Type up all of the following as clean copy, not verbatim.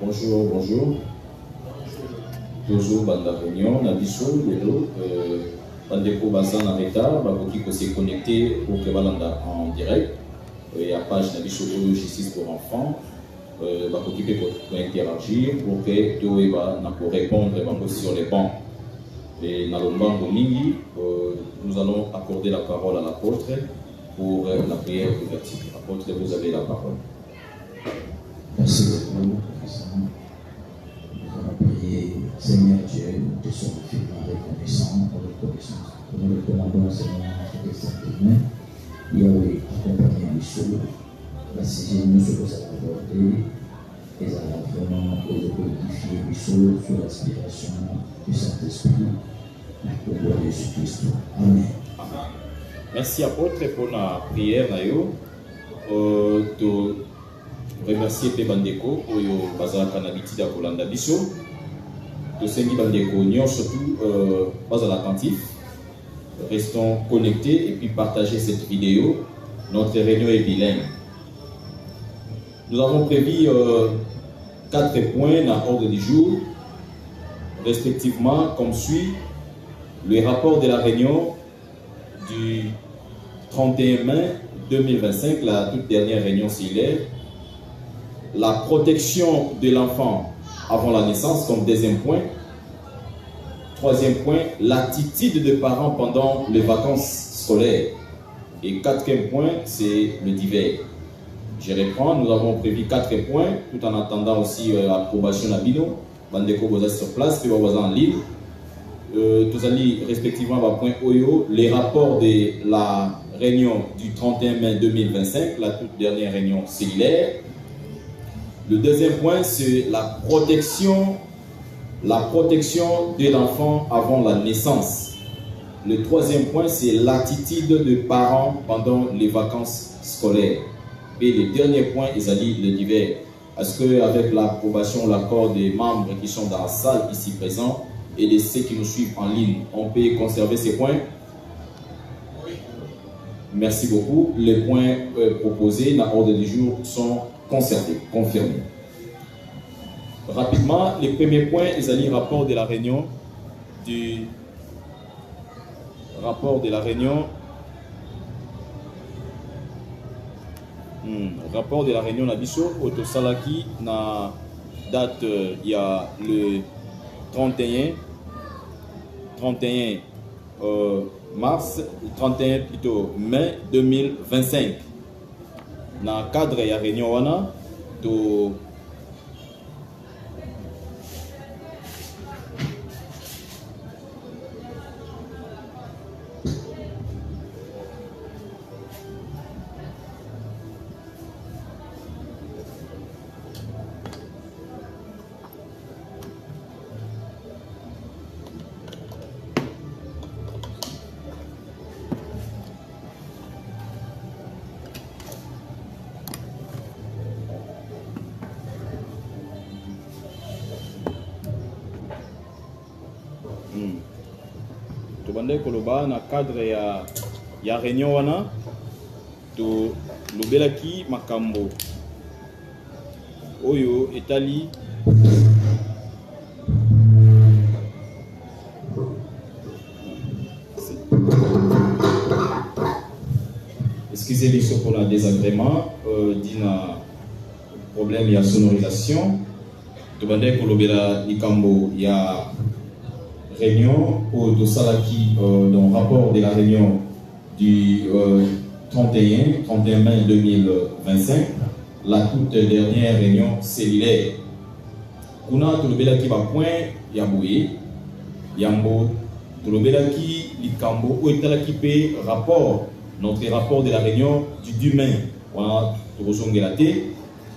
Bonjour, bonjour. Toujours dans la réunion, on a dit chaud, Bandeko Bazan en retard, qui peut se connecter pour que Balanda en direct. Et à page Nabicho Justice pour enfants, qui peut interagir pour que tout pour répondre sur les bancs. Et dans le banc de Mingi, nous allons accorder la parole à l'apôtre pour la prière ouverture. Apôtre, vous avez la parole. Merci beaucoup, professeur. Nous allons prier, Seigneur Dieu, nous te sommes infiniment reconnaissants pour notre connaissance. Nous le commandons, Seigneur, notre Saint-Humain. Yahweh, accompagné du sol, la sixième nous se vous a abordé, et ça va vraiment codifier du sol sur l'aspiration du Saint-Esprit, pour le roi Jésus-Christ. Amen. Merci, apôtre, pour la prière. Remercier Pe Bandeko pour le bazar canabiti da Kolanda Biso. De Sengi Bandeko, nous surtout pas à l'attentif. Restons connectés et puis partagez cette vidéo. Notre réunion est bilingue. Nous avons prévu 4 points dans l'ordre du jour, respectivement comme suit: le rapport de la réunion du 31 mai 2025, la toute dernière réunion cellulaire. La protection de l'enfant avant la naissance comme deuxième point. Troisième point, l'attitude des parents pendant les vacances scolaires. Et quatrième point, c'est le divers. Je reprends, nous avons prévu 4 points, tout en attendant aussi l'approbation à Bino. Bandeko Boza sur place, puis Boza en ligne. Tous allés respectivement à point Oyo, les rapports de la réunion du 31 mai 2025, la toute dernière réunion cellulaire. Le deuxième point, c'est la protection de l'enfant avant la naissance. Le troisième point, c'est l'attitude des parents pendant les vacances scolaires. Et le dernier point, ils allaient le divers. Est-ce qu'avec l'approbation, l'accord des membres qui sont dans la salle ici présents et de ceux qui nous suivent en ligne, on peut conserver ces points? Oui. Merci beaucoup. Les points proposés dans l'ordre du jour sont conservés, confirmés. Rapidement, les premiers points, ils allaient rapport de la réunion rapport de la réunion Nabiso Otosalaki na date il y a le 31 mars 31 plutôt mai 2025. Dans le cadre de la réunion wana to tobandai koloba na cadre ya réunion wana to lobelaki makambo oyo etali excusez-moi pour le désagrément d'un problème ya sonorisation. Tobandai kolobela likambo ya réunion au Dosalaki dans le rapport de la réunion du 31 mai 2025, la toute dernière réunion cellulaire. Kuna tolobelaki ba point ya boye yambo tolobelaki likambo o etalaki pe rapport, notre rapport de la réunion du 10 mai wana tozongela te.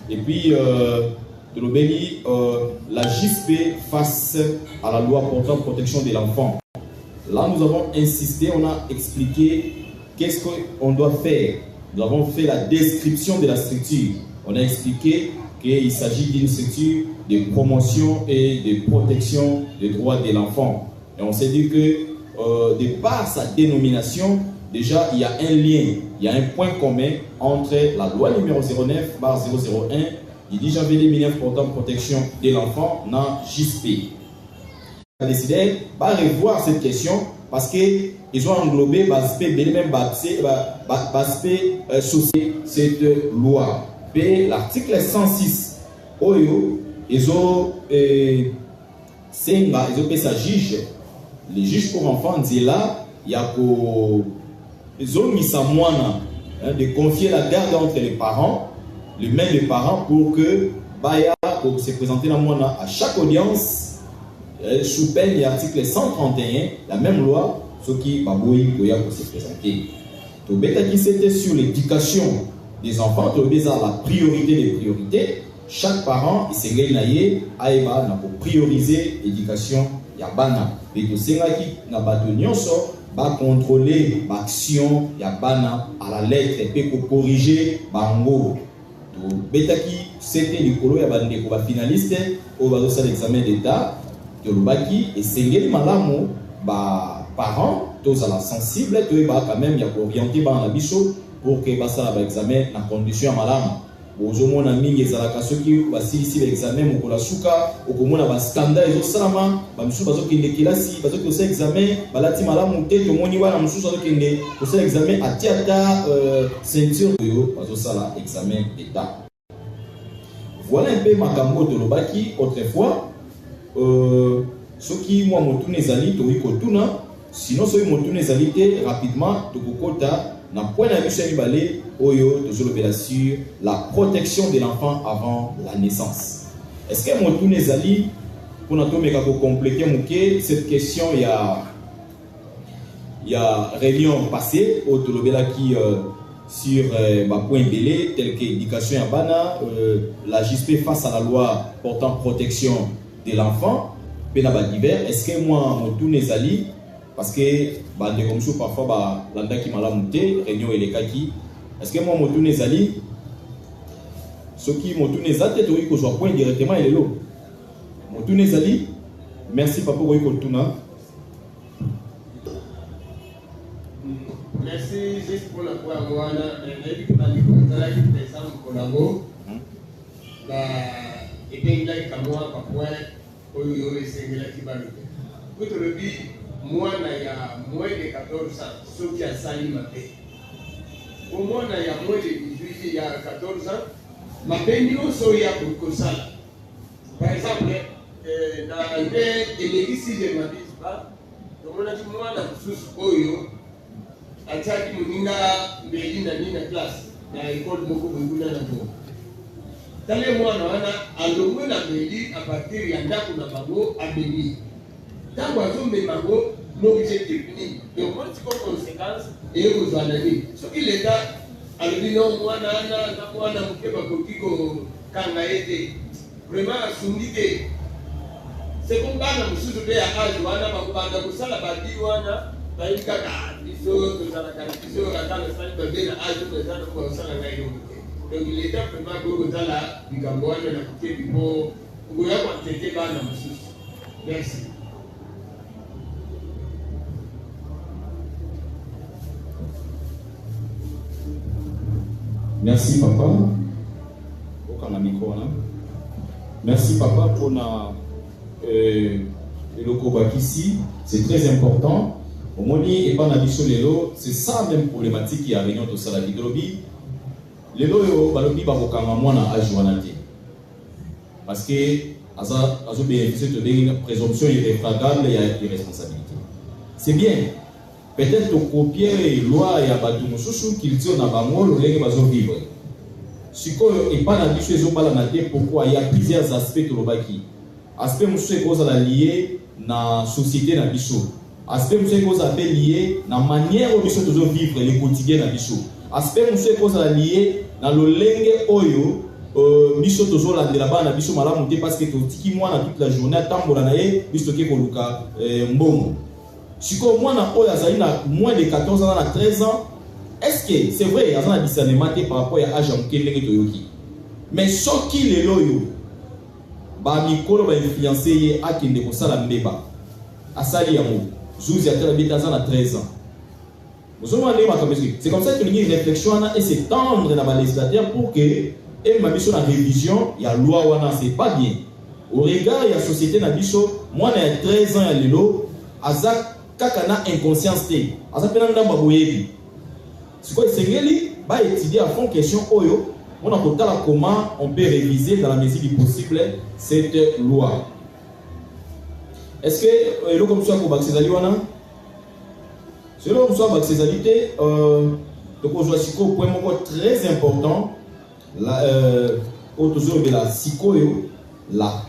Et puis Tolobeli, la JSP face à la loi portant protection de l'enfant. Là, nous avons insisté, on a expliqué qu'est-ce qu'on doit faire. Nous avons fait la description de la structure. On a expliqué qu'il s'agit d'une structure de promotion et de protection des droits de l'enfant. Et on s'est dit que, de par sa dénomination, déjà, il y a un lien, il y a un point commun entre la loi numéro 09/001 il dit janvier 2009 portant protection de l'enfant dans JSP. Il a décidé de revoir cette question parce qu'ils ont englobé l'aspect social cette loi. L'article 106, ils ont fait sa juge, les juges pour enfants disent là, il y a ils ont mis ça moine de confier la garde entre les parents, les mains des parents pour que pour se présenter dans moine à chaque audience sous peine de l'article 131, la même loi, ce qui va se présenter. Donc, c'était sur l'éducation des enfants, la priorité des priorités. Chaque parent, il s'est gagné pour prioriser l'éducation de bana. Et tout ça va contrôler l'action de bana à la lettre et pour corriger bango. Donc, c'était le colo, il y a des finalistes au l'examen d'État. Et c'est les malamu, parents, tous à la sensible, quand même, il y a orienté dans la bichot pour que ça l'examen en condition malamu. Aux hommes amis, les alakaso qui ici l'examen, au Kolasuka, au Komona, scandale, et au Salama, Bamsou, Bazo qui est kilasi, Bazo qui est examen, Balati malamu, Té, Moniwa, Namsou, Bazo qui est examen, à Tiata, ceinture, Bazo Sala, examen d'État. Voilà un peu Makambo de Lobaki, autrefois. Ce qui moi montune zali to ikotuna sinon ce montune zali rapidement to kokota na point na biso balé oyo to zolobela sur la protection de l'enfant avant la naissance. Est-ce que montune zali pour na to meka ko compléter muke cette question il y a réunion passée au to lobela qui sur point belé tel que éducation à bana la JSP face à la loi portant protection de l'enfant, est-ce que moi, mon tour n'est ali, parce que parfois, l'anda qui m'a monté, réunion et les kaki, est-ce que moi, mon tour n'est ali, ce qui mon tour n'est ali, c'est que je point directement et l'eau. Mon tour n'est ali, merci papa pour le tour. Merci juste pour la fois, moi, et bien là comme moi parfois oyo esengela kibaluka kuto lobi mwana ya moins de 14 ans soki asali mabe au mwana ya moins de 18 ya 14 ans mabe nyonso ya kosala par exemple na l'église de Mabis ba tomona ki mwana kususu oyo ataki muninga mbeli na nina classe na école moko bunguna na bo tale mwana wana alongwe na meli à partir ya ndako na bango abeli tango azomema bango n'objet technique donc moi c'est comme conséquence et kozwa nani soki l'état alobi no mwana ana na mwana moke bakoki kokanga ye te vraiment asungi te c'est comme bana mosusu mpe ya age wana bakobanda kosala badi wana bayebi kaka biso tozalaka na biso ata nasali babe na age eza na kosala ngai eloko te. Donc l'État vraiment beaucoup dans la Bigambouane na côté du beau vous avez traité bana mosusu. Merci. Merci papa. Aucun micro là. Merci papa pour le loco ici, c'est très important. Au moni et pas na biso lelo, c'est ça même problématique qui a réunion de ça la vidéologie. Lelo yo balobi ba kokanga mwana ajuana te. Parce que azo bénéficier de une présomption irréfragable et irresponsabilité. C'est bien. Peut-être copier loi ya batu mosusu culture na bango lolenge bazo vivre. Sikoyo et pas na biso ezo bala na te pourquoi il y a plusieurs aspects to lobaki. Aspect mosusu ekoza la lié na société na biso. Aspect mosusu ekoza lié na manière o biso tozo vivre le quotidien na biso. Aspect mosusu ekoza lié na lolenge oyo biso tozo landela bana biso malamu te parce que totiki mwana toute la journée atambola na ye biso ke koluka mbongo. Siko mwana oyo azali na moins de 14 ans na 13 ans, est-ce que c'est vrai azana discernement par rapport à âge en kelenge toyoki. Mais soki lelo yo ba mikolo ba influencer ye akende ko sala mbeba. Asali ya mo. Zuzi atela bitaza na 13 ans. C'est comme ça que nous avons une réflexion et c'est tendre dans les législateurs pour que et ma biso la révision, il y a loi wana, c'est pas bien. Au regard, il y a société na biso, moi il y a 13 ans, il y a lelo, azak kakana inconscience te, azak penanda baboyebi. C'est quoi Sengeli va étudier à fond question Oyo. On a comment on peut réviser dans la mesure du possible cette loi. Est-ce que le comme ça pour Baxezali wana? C'est là comme ça Baxezalité donc on joue au point très important la de la psycho, la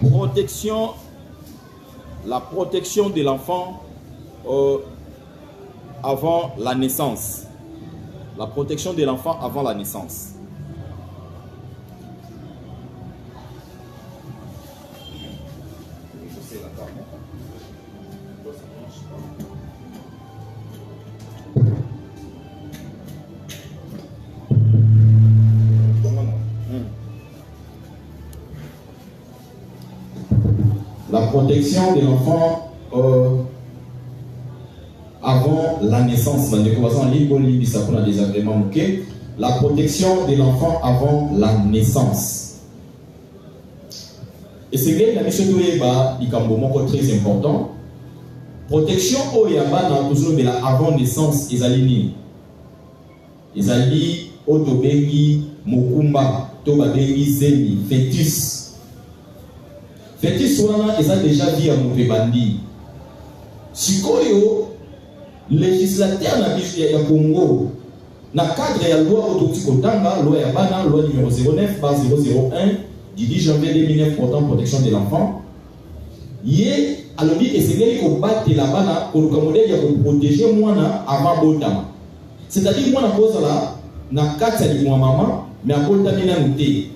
protection de l'enfant avant la naissance. La protection de l'enfant avant la naissance. La protection de l'enfant avant la naissance. La protection de l'enfant avant la naissance. Et c'est bien la mission de très important. Protection avant naissance, Ezalini. Ezali, Otobengi, Mokumba, Tobabengi, Zemi, fœtus. Fœtus, ils ont déjà dit à mon bandi. Sikoyo, législateur na Congo, na cadre ya loi autotikotanga, loi ya bana, loi numéro 09/001 du 10 janvier 2009 portant protection de l'enfant. Yé, alors dit que c'est lui qui combat la bana pour le protéger moi avant botama. C'est-à-dire moi na cause là, na kati ya maman, mais à botama na muté.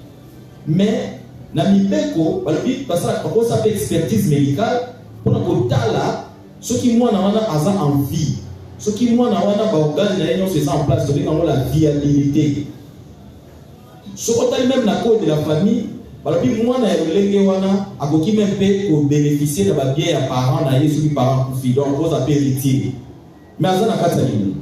Mais na mibeko parce que ça fait expertise médicale pour kotala ce qui moi na wana aza en vie, ce qui moi na wana ba organe na yon c'est en place donc on la viabilité. Ce côté même na code de la famille balobi moi na lenge wana akoki même pour bénéficier de la bien ya parents na yesu ki parents pour fille donc on a héritier mais aza na kati ni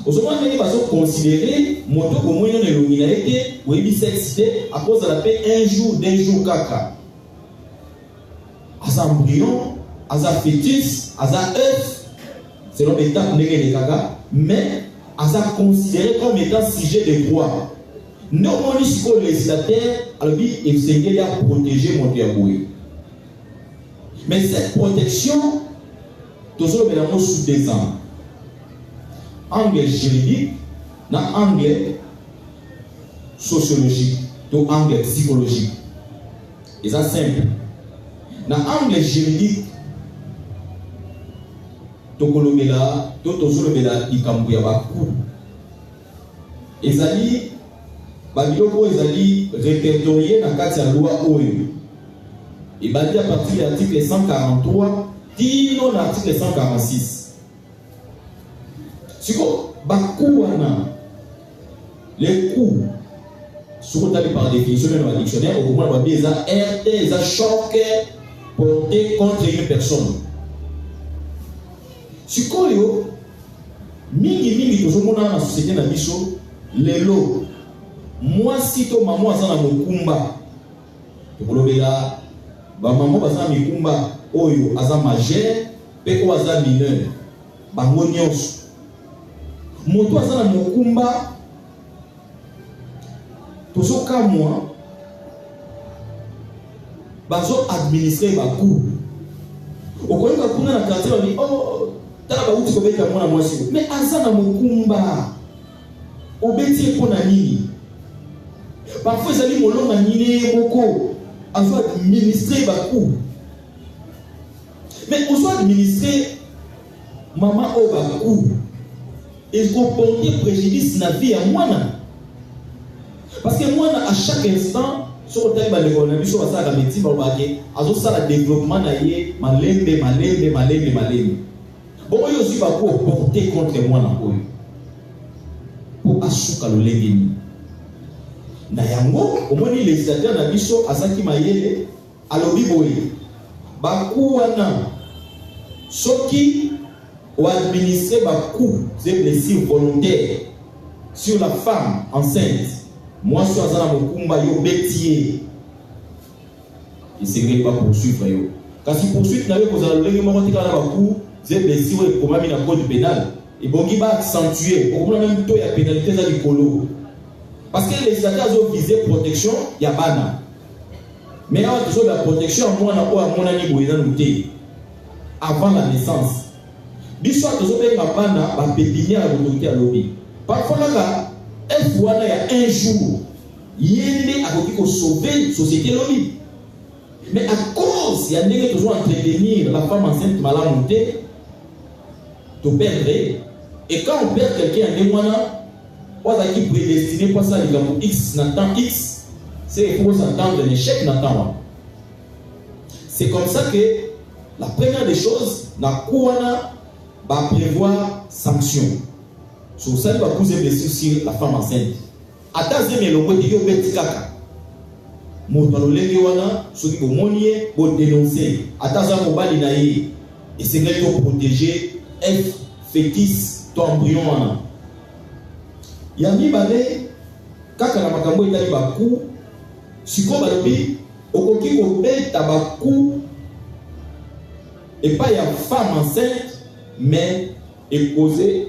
Aujourd'hui, on va considérer moto comme moyen de l'illuminité ou bisexité à cause de la paix un jour, deux jours, caca. Asa embryon, asa fœtus, asa œuf, selon l'étape de caca, mais asa considéré comme étant sujet de droit. Non, on dit que le législateur, alors il s'est à protéger mon diaboué. Mais cette protection, toujours bien sous des ans. Angle juridique, dans angle sociologique, dans angle psychologique. Et ça simple. Dans angle juridique, tokolobela, totosolobela ikambuya baku. Ezali, babiloko ezali répertorié dans la loi OE. Et badi à partir de l'article 143, dino l'article 146. Si les coups sont par définition dans le dictionnaire, au moins on va RT, ils ont choc porté contre une personne. Si koyo mingi tout le monde dans la société na biso lelo moi si to maman aza na mokumba to kolobela ba maman baza mikumba oyo aza majeur pe o aza mineur bango nyonso moto aza na mokumba tozoka moi bazo administrer ba cour okoyeba kuna na quartier oni oh tala ba uti kobeta mwana mwasi mais aza na mokumba obeti ko na nini parfois ezali molonga nini moko azo administrer ba cour mais ozo administrer maman o ba cour et comporter préjudice na vie à moi. Parce que moi, à chaque instant, sur le thème de l'économie, sur la médecine, le développement, malembe. Bon, il aussi va porter contre moi. Pour asuka le légini. Nayango, au moins, les législateurs na biso, Asaki Mayele, alobi boye. Bakuana, soki, ou administrer des coups de blessures volontaires sur la femme enceinte Moi, je suis dans mon combat, yo bétier. Il ne pas poursuivre. Quand il poursuit, vous allez blessé ou comme un code pénal. Et bon, il va accentuer. Au même temps, il y a pénalité dans le colo. Parce que les législateurs ont visé protection, il y a bana. Mais là, toujours la protection, moi, on a mis avant la naissance. L'histoire de ce bana va pédiner à l'autorité à l'objet. Parfois, là, il y a un jour, il y a un sauver la société l'objet. Mais à cause, il y a des gens qui doivent entretenir la femme enceinte mal montée, de perdre. Et quand on perd quelqu'un, on a qui prédestiné pour ça, il X, n'attend X, c'est pour s'entendre l'échec, n'attend. C'est comme ça que la première des choses, la Kouana va prévoir sanction. Sur ça, il va poser blessure sur la femme enceinte. Attends, mais le côté de Betikaka. Moutalolengi wana soki bomonié pour dénoncer ataza mobali na ye et c'est pour protéger un fœtus to embryon wana ya mibale kaka na makambo etali baku siko balobi okoki kobeta baku et pas ya femme enceinte mais causé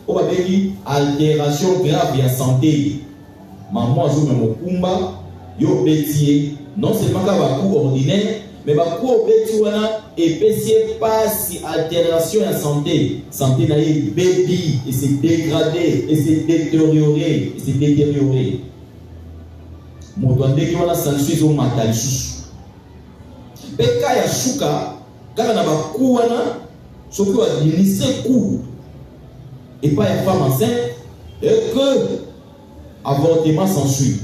au babengi altération grave ya santé maman azou na mokumba yo bétier non seulement un coup ordinaire mais un coup bétier et pécier pas si altération en santé na baby et c'est dégradé et c'est détérioré et c'est détérioré mon doigt qui wana sansuiz au matal sous peka ya shuka kaka na ba coup wana soki wa administrer coup et pas une femme enceinte et que avortement s'ensuit.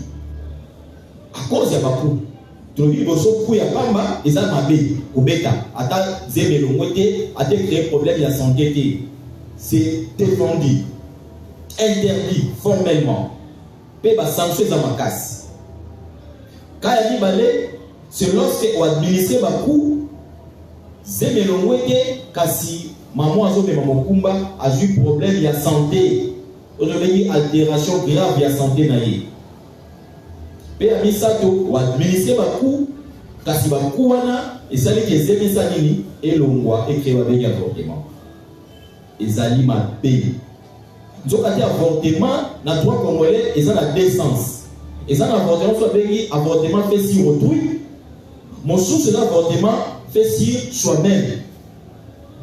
À cause de Bakou, tu dis que ce ya pamba, ils ont mabé, au bêta, à ta zémelo, à te créer problème de la santé. C'est défendu, interdit formellement. Pe ba sanction za makas. Quand il y a balé, c'est lorsque on administre Bakou, zémelo, kasi maman a zobé maman kumba a eu problème de la santé. On a une altération grave de la santé naïe. Pe amisato ou administrer bakou kasi bakou wana ezali ke zemi sanini elongwa ekrewa bengi avortement. Ezali ma pe. Nzokati avortement na droit congolais ezali na deux sens. Ezali avortement soit bengi avortement fait sur autrui. Mon sous c'est avortement fait sur soi-même.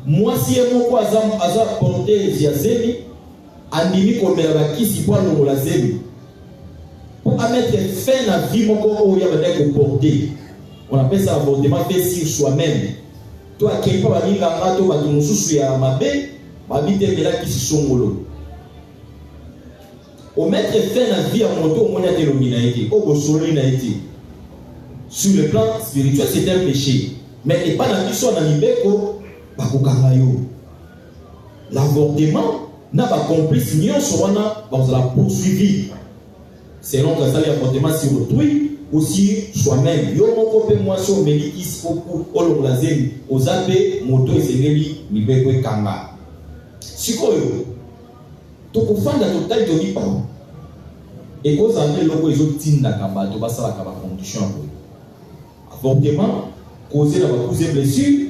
Moi si mon ko azam porter via zemi andimi komela bakisi pour longola zemi pour mettre fin à la vie moko oyo ya comporter. On appelle ça avortement fait sur soi-même. Toi qui pas balinga ngato bato mususu ya mabe babite mela kisi songolo o mettre fin à la vie à moto au mona telomina été au bosoli na été sur le plan spirituel c'est un péché mais et pas na biso na libeko bakokanga yo l'avortement n'a pas complice nyonso wana bazala poursuivi selon que ça l'avortement sur autrui aussi soi-même yo moko pe moi so mélikis oku olongolazeli ozape moto esengeli mibeko ekanga sikoyo tokofanda totali tonipa ekozanga eloko ezotindaka bato basalaka bacondition boye avortement causé na bakouze blessure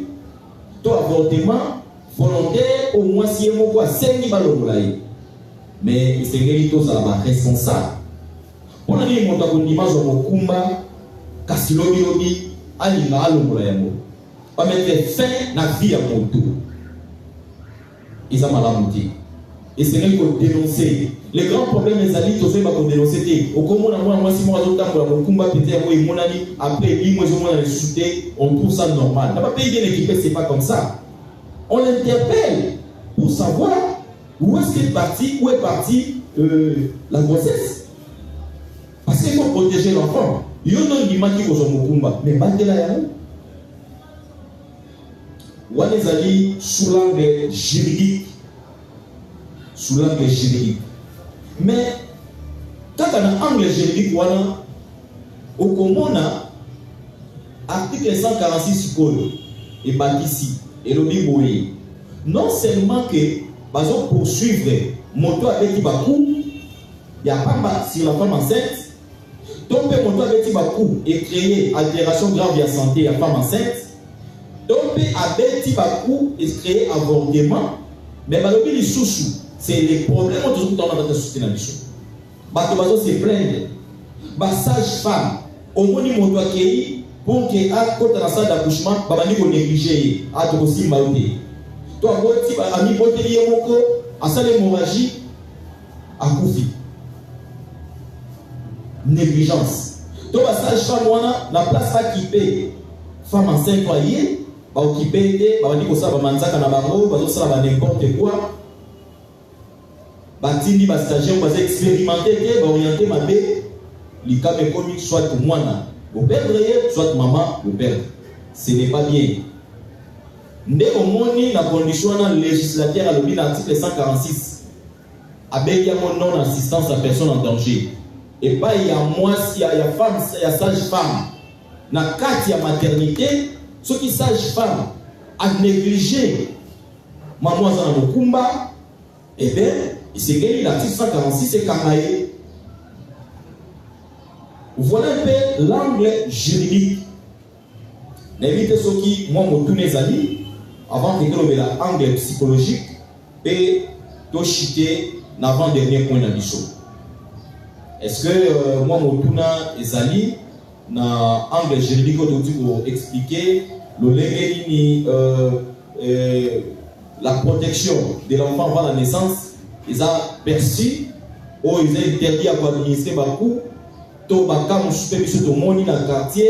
to avortement volontaire au moins si moko asengi balongola ye mais esengeli tozala baresponsable on a dit que mon mokumba kasi lobi alinga alongola yango va mettre fin na vie à moto ils ont malamuti et c'est qu'il faut dénoncer les grands problèmes les alliés tous va dénoncer au comment moi si moi autant pour mokumba péter moi mon ami après 8 mois on a ressuscité on trouve ça normal n'a pas pays bien équipé c'est pas comme ça on l'interpelle pour savoir où est parti la grossesse. Parce qu'il faut protéger l'enfant. Il y a un qui m'a dit mais battez-la y'a où les alliés sous l'angle juridique. Mais quand on a un angle juridique, au commun, article 146 code est bâti ici. Et le biboye. Non seulement que, par exemple, poursuivre moto avec Bakou, il y a pas sur la femme enceinte. Donc, on doit mettre beaucoup et créer altération grave de la santé à la femme enceinte. Donc, on peut beaucoup et créer avortement. Mais les sous c'est les problèmes que nous avons soutenir. Bato se plaindre. Sage-femme, au moins, on doit accueillir pour que quand dans la salle d'accouchement, on va négliger. À tout aussi malheureusement. Toi, ami, à ça l'hémorragie, à Koufi. Négligence. Donc, la sage-femme, la place à quitter, femme enceinte, foyer, va occuper, va dire que ça va manzaka na bango, va dire ça va n'importe quoi. Batini, va stagiaire, va expérimenter, va orienter ma bé, les cas comiques, soit moi, le père, soit maman, le père. Ce n'est pas bien. Dès au moins, la condition législative à l'article 146, avec mon non-assistance à personne en danger. Et pas il y a moi, il y a femme, il y a sage-femme. Dans le cas de la maternité, ceux qui sage-femme a négligé maman dans le combat, eh bien, c'est que l'article 146 est camaillé. Voilà un peu l'angle juridique. N'évitez ceux qui, moi, me tourne les amis, avant de faire l'angle psychologique, et de chuter l'avant-dernier point d'ambition. Est-ce que moi, je suis allé dans l'angle juridique pour expliquer la protection de l'enfant avant la naissance? Ils ont perçu ou ils ont interdit à administrer beaucoup. Tout le monde dans le quartier,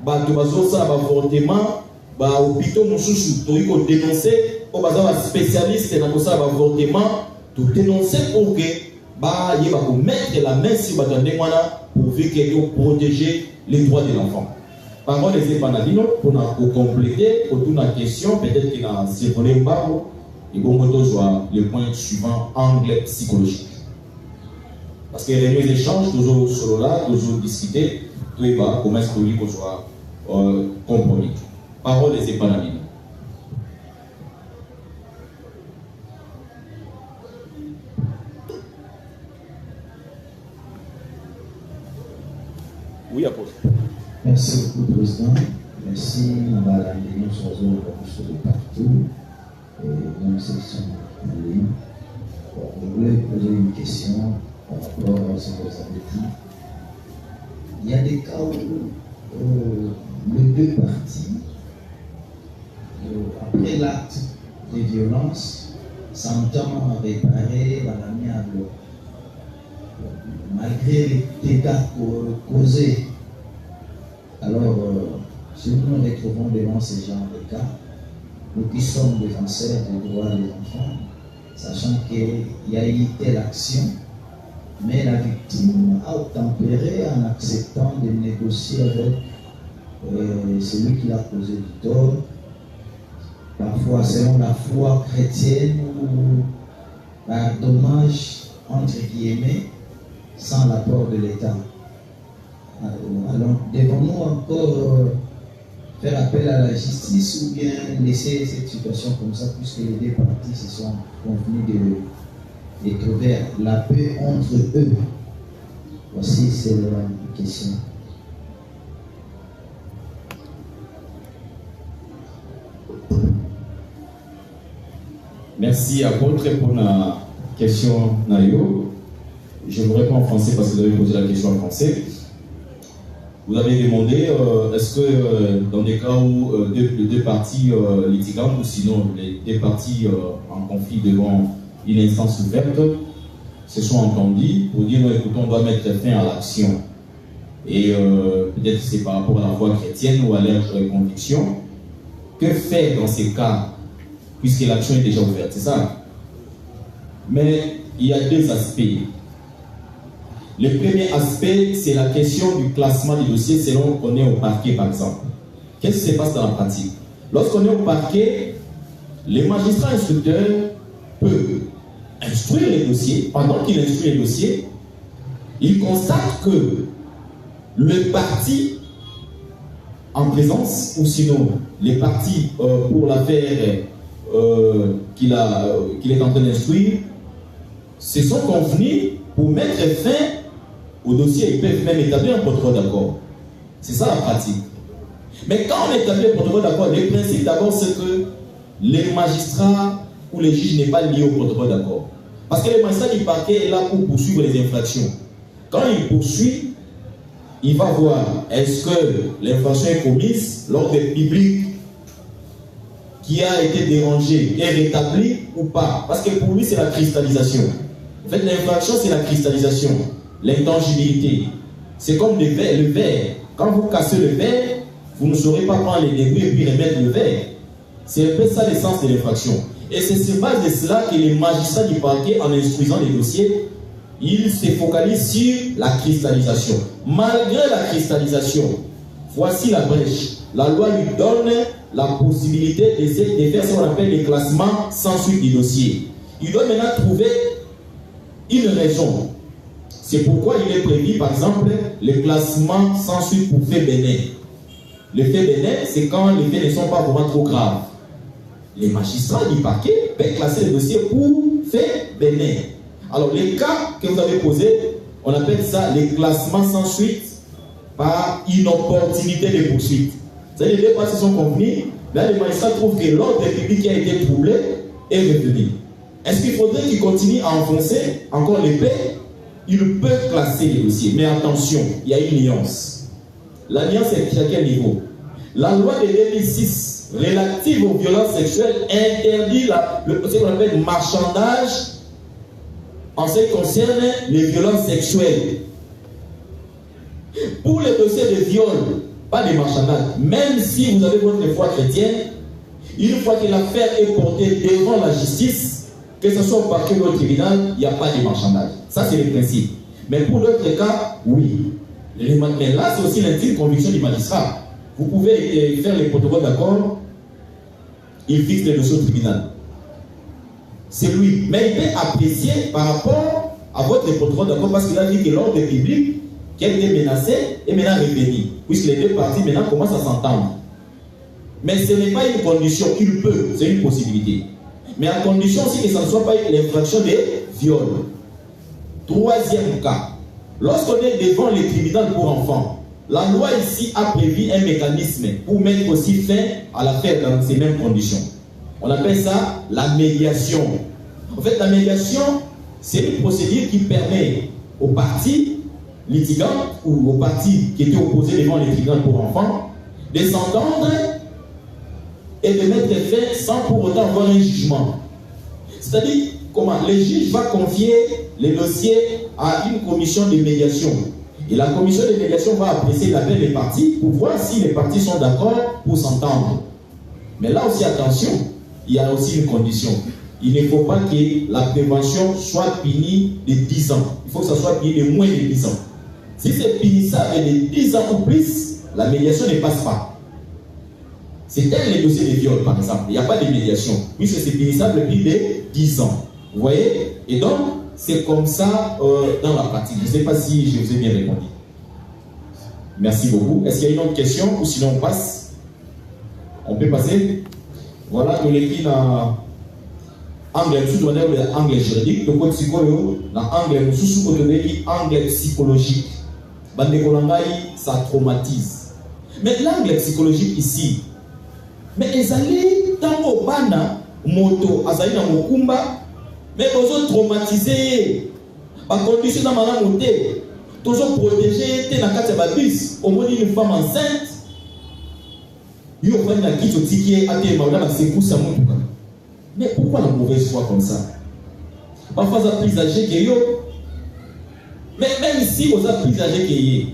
l'avortement, l'hôpital, tout dénoncer, les spécialistes dans l'avortement, tout dénoncer pour que il va mettre la main sur pour protéger les droits de l'enfant. Par contre, les épanadino, pour compléter, pour toute la question, peut-être qu'il y a un survolé barreau, et bon, le point suivant, angle psychologique. Parce que les échanges, toujours sur là, toujours discuter, tout est bas, comment est-ce qu'on soit compromis. Parole des épanadino. Oui, apôtre. Merci beaucoup, Président. Merci, Madame Denis Sozo, de partout, et dans la section en ligne. Je voulais poser une question par rapport à ce que vous avez dit. Il y a des cas où les deux parties, après l'acte de violence, s'entendent réparer à l'amiable, malgré les dégâts causés. Alors, si nous nous retrouvons devant ce genre de cas, nous qui sommes défenseurs des droits des enfants, sachant qu'il y a eu telle action, mais la victime a tempéré en acceptant de négocier avec celui qui a causé du tort, parfois selon la foi chrétienne ou par dommage, entre guillemets, sans l'apport de l'État. Alors, devons-nous encore faire appel à la justice ou bien laisser cette situation comme ça, puisque les deux parties se sont convenues de trouver la paix entre eux? Voici, c'est la question. Merci apôtre pour la question Nayo. Je vous réponds en français parce que vous avez posé la question en français. Vous avez demandé est-ce que dans des cas où les deux parties litigantes ou sinon les deux parties en conflit devant une instance ouverte se sont entendues pour dire écoutez, on doit mettre fin à l'action. Et peut-être c'est par rapport à la foi chrétienne ou à leur conviction. Que faire dans ces cas puisque l'action est déjà ouverte, c'est ça? Mais il y a deux aspects. Le premier aspect, c'est la question du classement du dossier selon qu'on est au parquet, par exemple. Qu'est-ce qui se passe dans la pratique? Lorsqu'on est au parquet, les magistrats instructeurs peuvent instruire les dossiers. Pendant qu'il instruit les dossiers, ils constatent que le parti en présence, ou sinon les partis pour l'affaire qu'il est en train d'instruire, se sont convenus pour mettre fin au dossier, ils peuvent même établir un protocole d'accord. C'est ça la pratique. Mais quand on établit un protocole d'accord, le principe d'abord c'est que les magistrats ou les juges n'est pas lié au protocole d'accord. Parce que le magistrat du parquet est là pour poursuivre les infractions. Quand il poursuit, il va voir est-ce que l'infraction est commise, l'ordre public qui a été dérangé est rétabli ou pas. Parce que pour lui, c'est la cristallisation. En fait, l'infraction, c'est la cristallisation, l'intangibilité. C'est comme le verre. Quand vous cassez le verre, vous ne saurez pas prendre les débris et puis remettre le verre. C'est un peu ça l'essence de l'infraction. Et c'est sur base de cela que les magistrats du parquet, en instruisant les dossiers, ils se focalisent sur la cristallisation. Malgré la cristallisation, voici la brèche. La loi lui donne la possibilité de faire ce qu'on appelle les classements sans suite du dossier. Il doit maintenant trouver une raison. C'est pourquoi il est prévu, par exemple, le classement sans suite pour fait bénin. Le fait bénin, c'est quand les faits ne sont pas vraiment trop graves. Les magistrats du parquet peuvent classer le dossier pour fait bénin. Alors, les cas que vous avez posés, on appelle ça les classements sans suite par inopportunité de poursuite. C'est-à-dire les deux parties sont convenues, là les magistrats trouvent que l'ordre public qui a été troublé est revenu. Est-ce qu'il faudrait qu'il continue à enfoncer encore l'épée? Il peut classer les dossiers, mais attention, il y a une nuance. La nuance est à quel niveau? La loi de 2006 relative aux violences sexuelles interdit ce qu'on appelle marchandage en ce qui concerne les violences sexuelles. Pour les dossiers de viol, pas de marchandage, même si vous avez votre foi chrétienne, une fois que l'affaire est portée devant la justice, que ce soit au parquet ou au tribunal, il n'y a pas de marchandage. Ça, c'est le principe. Mais pour d'autres cas, oui. Mais là, c'est aussi l'intime conviction du magistrat. Vous pouvez faire les protocoles d'accord, il fixe les dossiers au tribunal. C'est lui. Mais il peut apprécier par rapport à votre protocole d'accord parce qu'il a dit que l'ordre public qui a été menacé est maintenant revenu. Puisque les deux parties maintenant commencent à s'entendre. Mais ce n'est pas une condition, il peut, c'est une possibilité. Mais à condition aussi que ça ne soit pas l'infraction de viol. Troisième cas, lorsqu'on est devant les tribunaux pour enfants, la loi ici a prévu un mécanisme pour mettre aussi fin à l'affaire dans ces mêmes conditions. On appelle ça la médiation. En fait, la médiation, c'est une procédure qui permet aux parties litigantes ou aux parties qui étaient opposées devant les tribunaux pour enfants de s'entendre et de mettre fin sans pour autant avoir un jugement. C'est-à-dire, comment le juge va confier les dossiers à une commission de médiation. Et la commission de médiation va apprécier l'appel des parties pour voir si les parties sont d'accord pour s'entendre. Mais là aussi, attention, il y a aussi une condition. Il ne faut pas que la prévention soit punie de 10 ans. Il faut que ça soit puni de moins de 10 ans. Si c'est punissable de 10 ans ou plus, la médiation ne passe pas. C'est tel les dossiers de viol, par exemple. Il n'y a pas de médiation, puisque c'est punissable plus de 10 ans. Vous voyez? Et donc, c'est comme ça dans la pratique. Je ne sais pas si je vous ai bien répondu. Merci beaucoup. Est-ce qu'il y a une autre question ou sinon on passe? On peut passer? Voilà, nous l'écrit dans anglais, nous sommes anglais juridique, le code psychologique, dans anglais, nous sommes anglais psychologique. Ça traumatise. Mais l'anglais psychologique ici, mais ils allaient dans au bana, moto, azali na mokumba, mais ils ont traumatisé. Par condition dans ma montée, toujours protégé, t'es dans la carte bus, au moins une femme enceinte. Yo fait la qui tiki a été malade c'est pour ça mon. Mais pourquoi la mauvaise foi comme ça? Parfois ça plus âgé que yo. Mais même si vous êtes plus âgé que yo,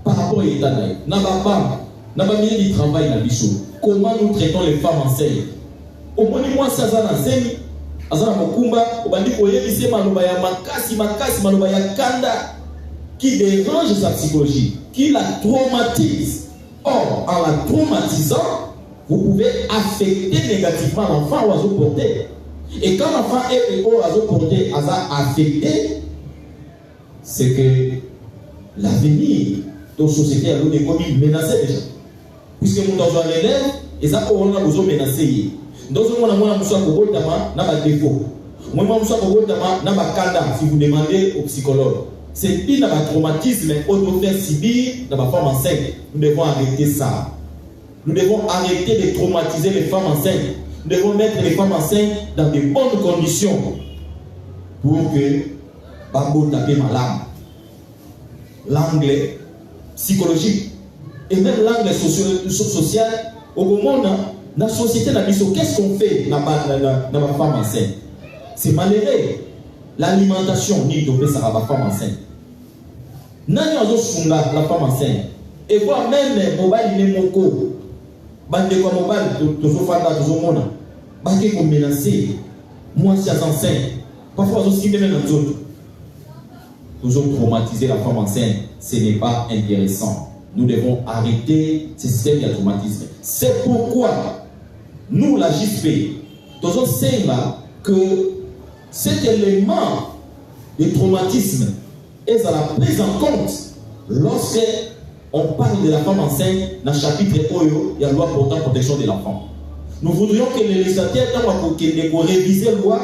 par rapport à l'état n'a pas mis du travail dans bichou. Comment nous traitons les femmes enceintes? Au moins moi ça ça na zemi, azana mokumba, obandi koyebise maloba ya makasi maloba ya kanda qui dérange sa psychologie, qui la traumatise. Or, en la traumatisant, vous pouvez affecter négativement l'enfant ou à se porter. Et quand l'enfant est à se porter, à affecter, c'est que l'avenir de la société a été menacé déjà. Puisque nous avons un élève, et ça, on a besoin de menacer. Nous avons un défaut. Moi, si vous demandez au psychologue, c'est pire dans le traumatisme qu'on doit faire subir dans la femme enceinte. Nous devons arrêter ça. Nous devons arrêter de traumatiser les femmes enceintes. Nous devons mettre les femmes enceintes dans de bonnes conditions pour que Babo tape malade. L'angle psychologique et même l'angle social, au moment dans la société, qu'est-ce qu'on fait dans la femme enceinte? C'est malheureux. L'alimentation, ni de ça va la femme enceinte. Nani la femme enceinte. Et voir même mobile il est mon co. Bande quoi mobile, toujours faire toujours mon. Bande qu'on menacer. Moi si enceinte. Parfois aussi même dans autres. Toujours traumatiser la femme enceinte, ce n'est pas intéressant. Nous devons arrêter ce système de traumatisme. C'est pourquoi nous, la JSP, nous enseignons que cet élément de traumatisme est à la prise en compte lorsque on parle de la femme enceinte dans le chapitre Oyo, il y a la loi portant protection de l'enfant. Nous voudrions que les législateurs révisent la loi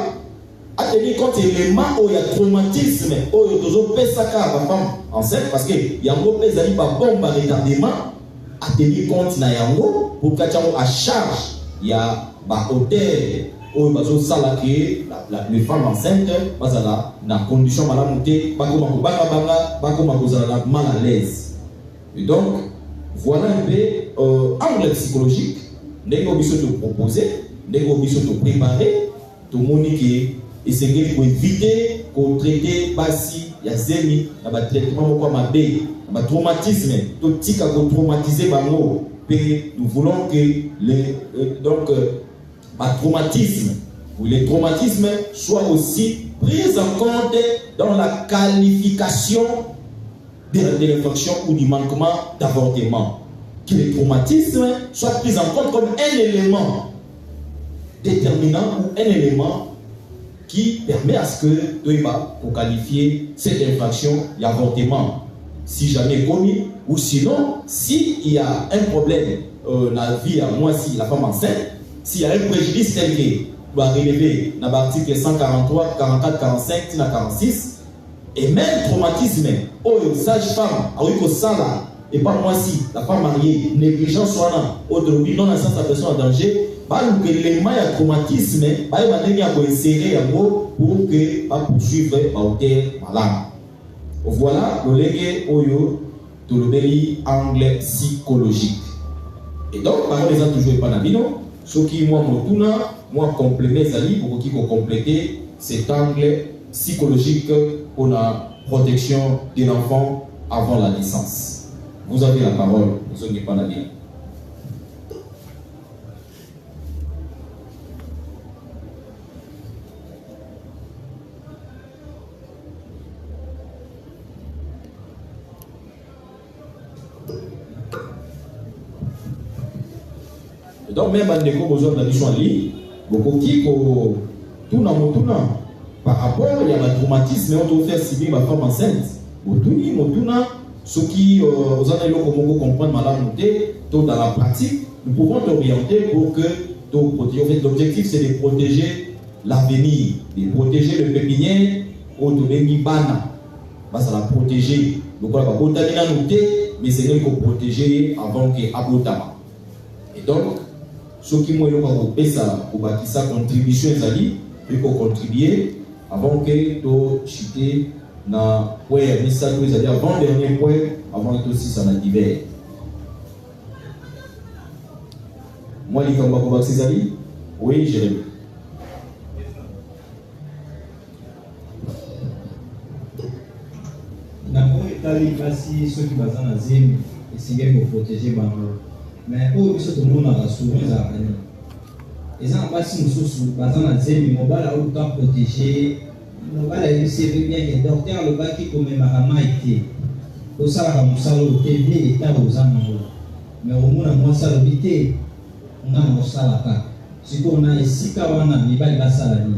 à tenir compte de l'élément où il y a traumatisme, où il y a la femme enceinte, parce qu'il y a un peu de bombe à retardement, à tenir compte de yango pour qu'à charge, il y a un hôtel où il y a les femmes enceintes, parce que la condition mal montée, pas comme mal à l'aise. Et donc, voilà un peu angle psychologique, nous avons besoin de proposer, nous avons besoin de préparer, tout le monde qui essayer pour éviter qu'on traite basi ya zemi na ba traitement quoi ma bé na ba traumatisme tout tika ko traumatiser bango et nous voulons que les traumatismes ou les traumatismes soient aussi pris en compte dans la qualification de l'infraction ou du manquement d'avortement, que les traumatismes soient pris en compte comme un élément déterminant ou un élément qui permet à ce que pour qualifier cette infraction d'avortement, si jamais commis, ou sinon, s'il y a un problème dans la vie à moi, si la femme enceinte, s'il y a un préjudice tel que doit relever dans l'article 143, 44, 45, 46, et même traumatisme, sage-femme, et pas moi si la femme mariée, négligence soit là, autre non à la personne en danger, que l'élément de traumatisme, il va insérer pour que va poursuivre la malade. Voilà le légué oyo de l'obéi angle psychologique. Et donc, par exemple, toujours pas d'abino, ce qui moi complément zali pour qui compléter cet angle psychologique pour la protection de l'enfant avant la naissance. Vous avez la parole, ce n'est pas d'abino. Donc même à l'école besoin de la mission en ligne, beaucoup qui tout par rapport il y a un traumatisme on doit faire subir ma femme enceinte. Ceux qui vous en avez comment comprendre malade dans la pratique, nous pouvons t'orienter pour que protéger. En fait, l'objectif c'est de protéger l'avenir, de protéger le pépinière au bana. Ça la protéger. Donc on va pas mais c'est qu'il faut protéger avant que abotama. Et donc ceux qui m'ont dit ça pour bâtir sa contribution, il faut contribuer avant que tu chutes dans le message, c'est-à-dire avant le dernier point, avant que aussi ça n'a divers. Moi, je dis comment c'est ça? Oui, Jérémy. D'abord, il y a ceux qui basent dans la zone et essayer de protéger. Mais tout le monde a souvent et ça pas si nous basant la zone mobile a autant protégé mobile c'est bien que docteur le bas qui comme ma été au ça comme ça le TV et ta aux amours mais au moins moi ça l'habité on a mon salaka si on a ici kawana mibali ba salani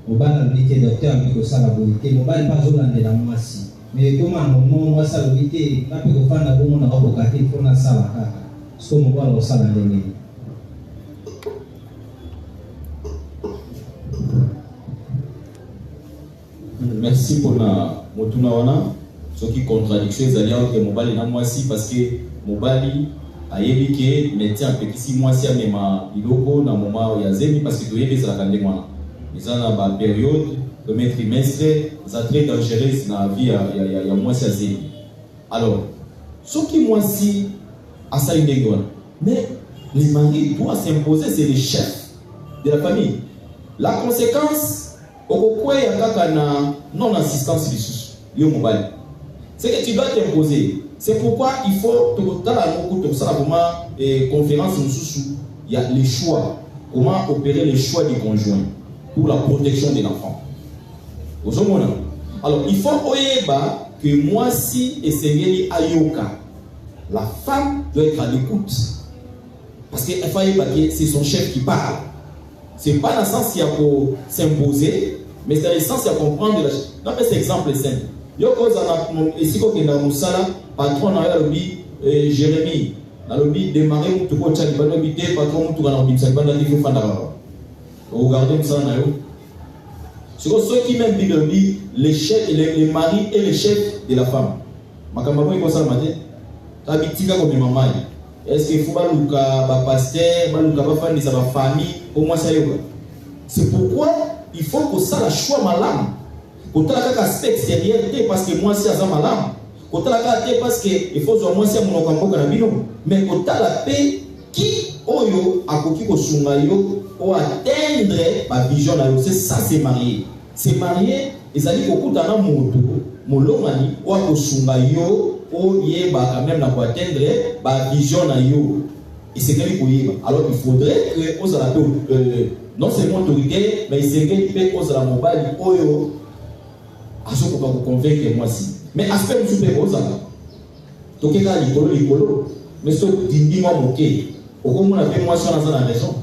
mobile l'habité docteur avec au ça la bonité mobile pas au de la moisi mais comment moi ça l'habité pas pour faire la bonne on a beaucoup il faut na salaka comme on voit ça dans les merci pour la motunawana. Ce qui contradiction les alliés que mobali na moi si parce que mobali a yébiqué métier un petit si moi si à même biloko na moment ya zemi parce que doyé ça la kande moi. Ils ont la période de mes trimestres, ça très dangereux dans la vie ya moi si à zemi. Alors ce qui moi si à ça une école, mais les maris doivent s'imposer, c'est les chefs de la famille. La conséquence au quoi il y a non assistance des sous yo mobali. C'est que tu dois t'imposer. C'est pourquoi il faut, dans la conférence, il y a les choix. Comment opérer les choix du conjoint pour la protection de l'enfant. Alors, il faut que moi, si et Seigneur Ayoka, la femme doit être à l'écoute. Parce que c'est son chef qui parle. Ce n'est pas dans le sens qu'il y a pour s'imposer, mais c'est dans le sens qu'il y a pour comprendre. Non, mais c'est exemple simple. Yoko zana esiko kenda musala patron na ya lobi Jérémie na lobi démarrer mutu ko tchali bando bi te patron mutu kana bi tchali bando di fanda ba regardez musala na yo c'est ceux qui même dit lobi les chefs les maris et les chefs de la femme makamba ko ça matin tabitika ko maman est-ce que faut baluka ba pasteur baluka ba fandi sa ba famille au moins ça yoka c'est pourquoi il faut que ça la choix malade. Quand tu as un aspect extérieur, parce que moi, c'est un malade. Quand tu as parce qu'il faut que moi, c'est mon campo. Mais quand tu as la paix, qui oyo a coquille au sungayo ou atteindre ma vision là, c'est ça, c'est marié. C'est marié, ils allaient beaucoup dans un moto, molomani ou au sungayo ou yeba quand même pour atteindre ma vision là yo. Et c'est qu'elle est alors il faudrait que aux non seulement autorité, mais il serait que aux la mobile oyo. Je ne peux pas vous convaincre moi si. Mais aspect de super aux amis. Donc il y a l'écolo. Mais ce qui moi moqué. Au moins on a fait moi sur la raison.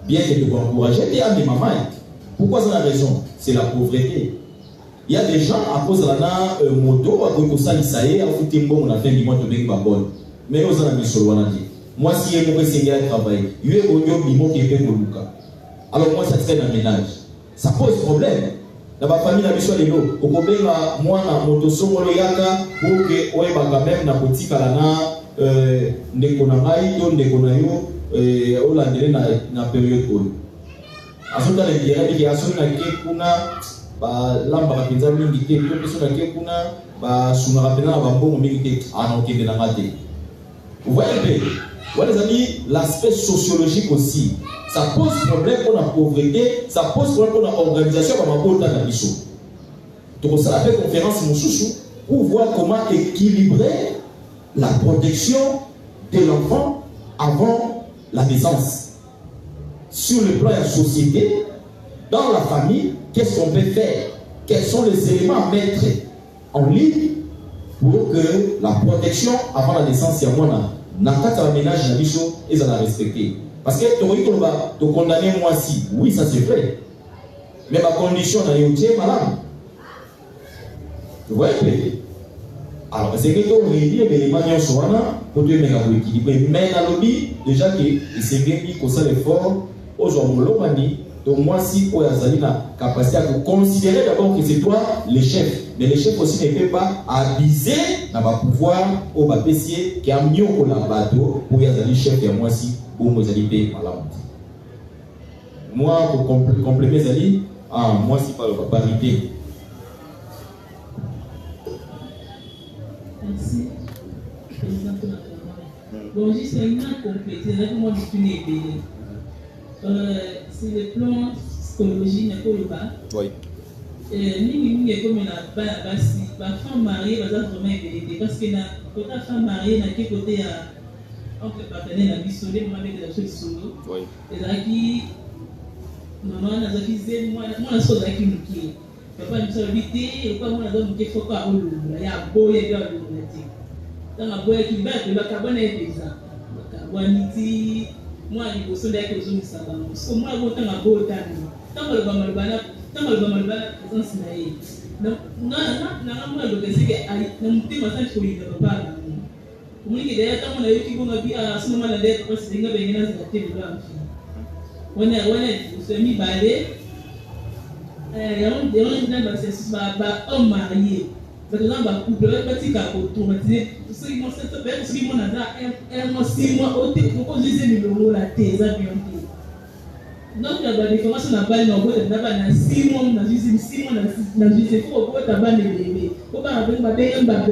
Bien que tu peux encourager, tu as des mamans. Pourquoi c'est la raison? C'est la pauvreté. Il y a des gens à cause de la moto, à cause de ça, ils ont fait un bon, on a fait du mois de bien bonne. Mais nous avons mis sur le moi si je me suis travailler, il y a un bimo qui est fait pour Luca. Alors moi ça traîne un ménage. Ça pose problème. Dans ma famille, la mission est là. Au Kobe, moi, na moto somolo yaka, pour que oye quand même na boutique à la ndeko na ngai to ndeko na yo olandele na période oyo. Azota le dirait que aso na ke kuna ba lamba ba pinza mingi te to peso na ke kuna ba suna rapena ba mbongo mingi te ana okende na ngate. Vous voyez les amis, l'aspect sociologique aussi. Ça pose problème pour la pauvreté, ça pose problème pour l'organisation comme un peu dans la mission. Donc ça fait conférence mon chouchou pour voir comment équilibrer la protection de l'enfant avant la naissance. Sur le plan de la société, dans la famille, qu'est-ce qu'on peut faire? Quels sont les éléments à mettre en ligne pour que la protection avant la naissance soit moins nakata wa ménage na biso ils ont respecté parce que tu vas te condamner moi si oui ça c'est vrai mais ma condition na yo c'est malade tu vois alors c'est que tu réunir les éléments nyonso wana pour te mettre en équilibre mais na lobby déjà que c'est bien dit qu'on s'est fort aux hommes lomani donc moi si pour yazali na capacité à considérer d'abord que c'est toi le chef. Mais les chefs aussi ne peuvent pas abuser dans le pouvoir au bapessier qui a mieux que la bateau pour y aller chef et moi si pour vous allez payer par la honte. Moi pour compléter les amis, moi si pas la parité. Merci. Bon, juste un compléter, là moi je suis né c'est le plan psychologique n'est pas le bas. Oui. Ni comme la femme mariée va vraiment aider parce que quand la femme mariée n'a que côté à oncle partenaire la bisolé moi avec la chose solo et là qui maman n'a pas dit moi la chose là qui nous qui papa nous a invité et quoi moi la donne qu'il faut pas au il y a beau il y a dans la boîte qui va le carbone est déjà carbone dit moi il faut se dire que je me sens parce que moi autant la beau tant le bana tant le bana présence na non moi le que c'est que na mutima sana ko ile baba mwingi dada kama na yuki bonga pia sio maana dada kwa sababu inga bengine za tele blanc wana usemi baadaye il y a un homme marié. Par exemple, un couple, un petit capote, ceux qui m'ont un mois, 6 mois, pourquoi je disais le la thèse, donc, il y a des différences dans la balle, dans 6 mois, dans 6 mois, dans 6 mois, pour ta balle de bébé. Pour pas avoir un bébé qui n'a pas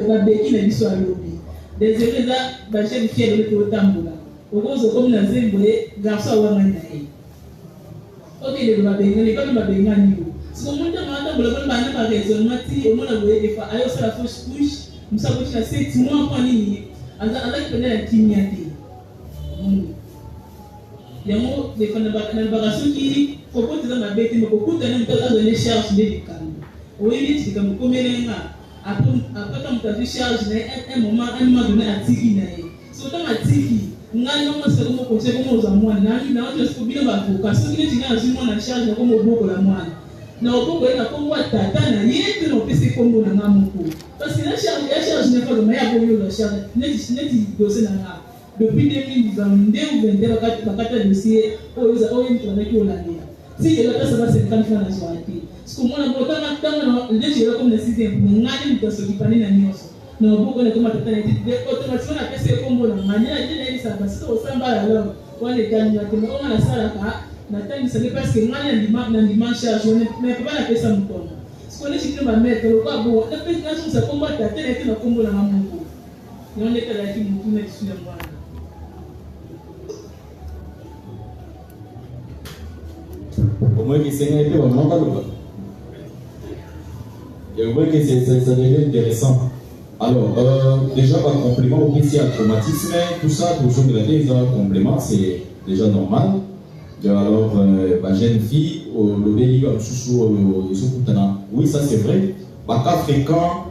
soit lobby. Des élèves là, j'ai fier de l'automne. Au gros, comme dans Zemboué, garçon ou un naïf. Ok, les bébés, les gars, les bébés, si on monte dans le monde, on va raisonner, on va voir des fois, alors ça la fausse couche, nous savons que 7 mois en ligne, on a connaît la timidité. Il y a des collaborations qui proposent des embêtes, mais beaucoup de gens ont des charges médicales. Oui, c'est comme après quand tu as des charges, un moment donné à Tiki. Surtout à Tiki, on a un moment où on conseille comment aux amours, on a un bien avocat, ceux qui ont une charge comme au bout de la moine. Na okongo ena kongo tata na yete no pese kongo na ngamuko parce que la charge n'est pas le meilleur pour la charge neti dossier na nga depuis 2022 ou 2021 bakata dossier oyo mtu anakiolania si il a ça va 50 francs na soati parce que moi na botana tanga na neti comme le système ngani mtu asokipani na nyoso na okongo na kama tata neti automatiquement na pese kongo na ngani na tena ile ça parce que au samba la leo wale kani na kama on a sala ka natani sabe parce que ngani na dimanche charge mais pas la pesa mkono sikone chikino ba mettre le quoi bon la pesa nazo ça combat tata neti na kombo na ngamuko non leta la kimu tuna kisuna mwana. Au moins que c'est un peu vraiment pas le cas. Et au moins que ça devient intéressant. Alors, déjà par complément au PC à traumatisme, tout ça, pour jouer de la tête, un complément, c'est déjà normal. Alors, jeune fille, le béni comme oui, ça c'est vrai. Cas fréquent,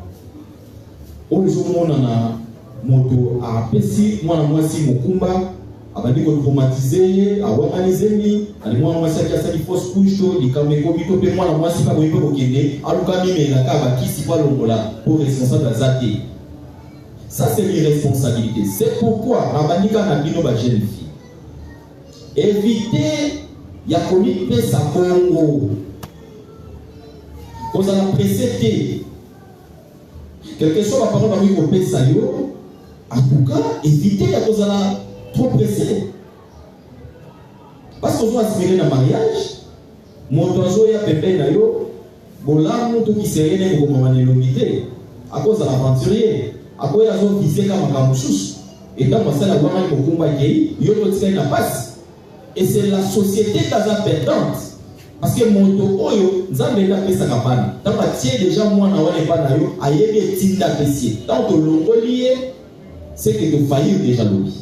au jour où on a moto à Pessi, moi si Mokumba. Abandi ko traumatiser awanganiser ni alimwa mwasi akasa ni fausse couche to likameko bito pe mwana mwasi ka boyiko kokende aluka mimi na ka bakisi pa longola pour responsable azate. Ça c'est l'irresponsabilité. C'est pourquoi rabandika na bino ba jeune fille éviter ya komi pesa Congo aux ala précédé quelque chose la parole ba ko pesa yo en tout cas éviter ya kozala trop pressé. Parce qu'on doit aspirer dans le mariage, mon oiseau est à pépé nayo, bola mon tout qui s'est réné pour comment l'humilité, à cause de l'aventurier, à cause de la zone qui s'est comme un camouchous, et dans ma salle à voir un combat qui est, il y a une passe. Et c'est la société qui a perdante. Parce que mon tour, nous avons déjà fait ça capable. Dans ma tienne, déjà, moi, on n'a pas nayo, aïe, des tines d'apprécier. Dans ton longolier, c'est que tu faillis déjà l'oublier.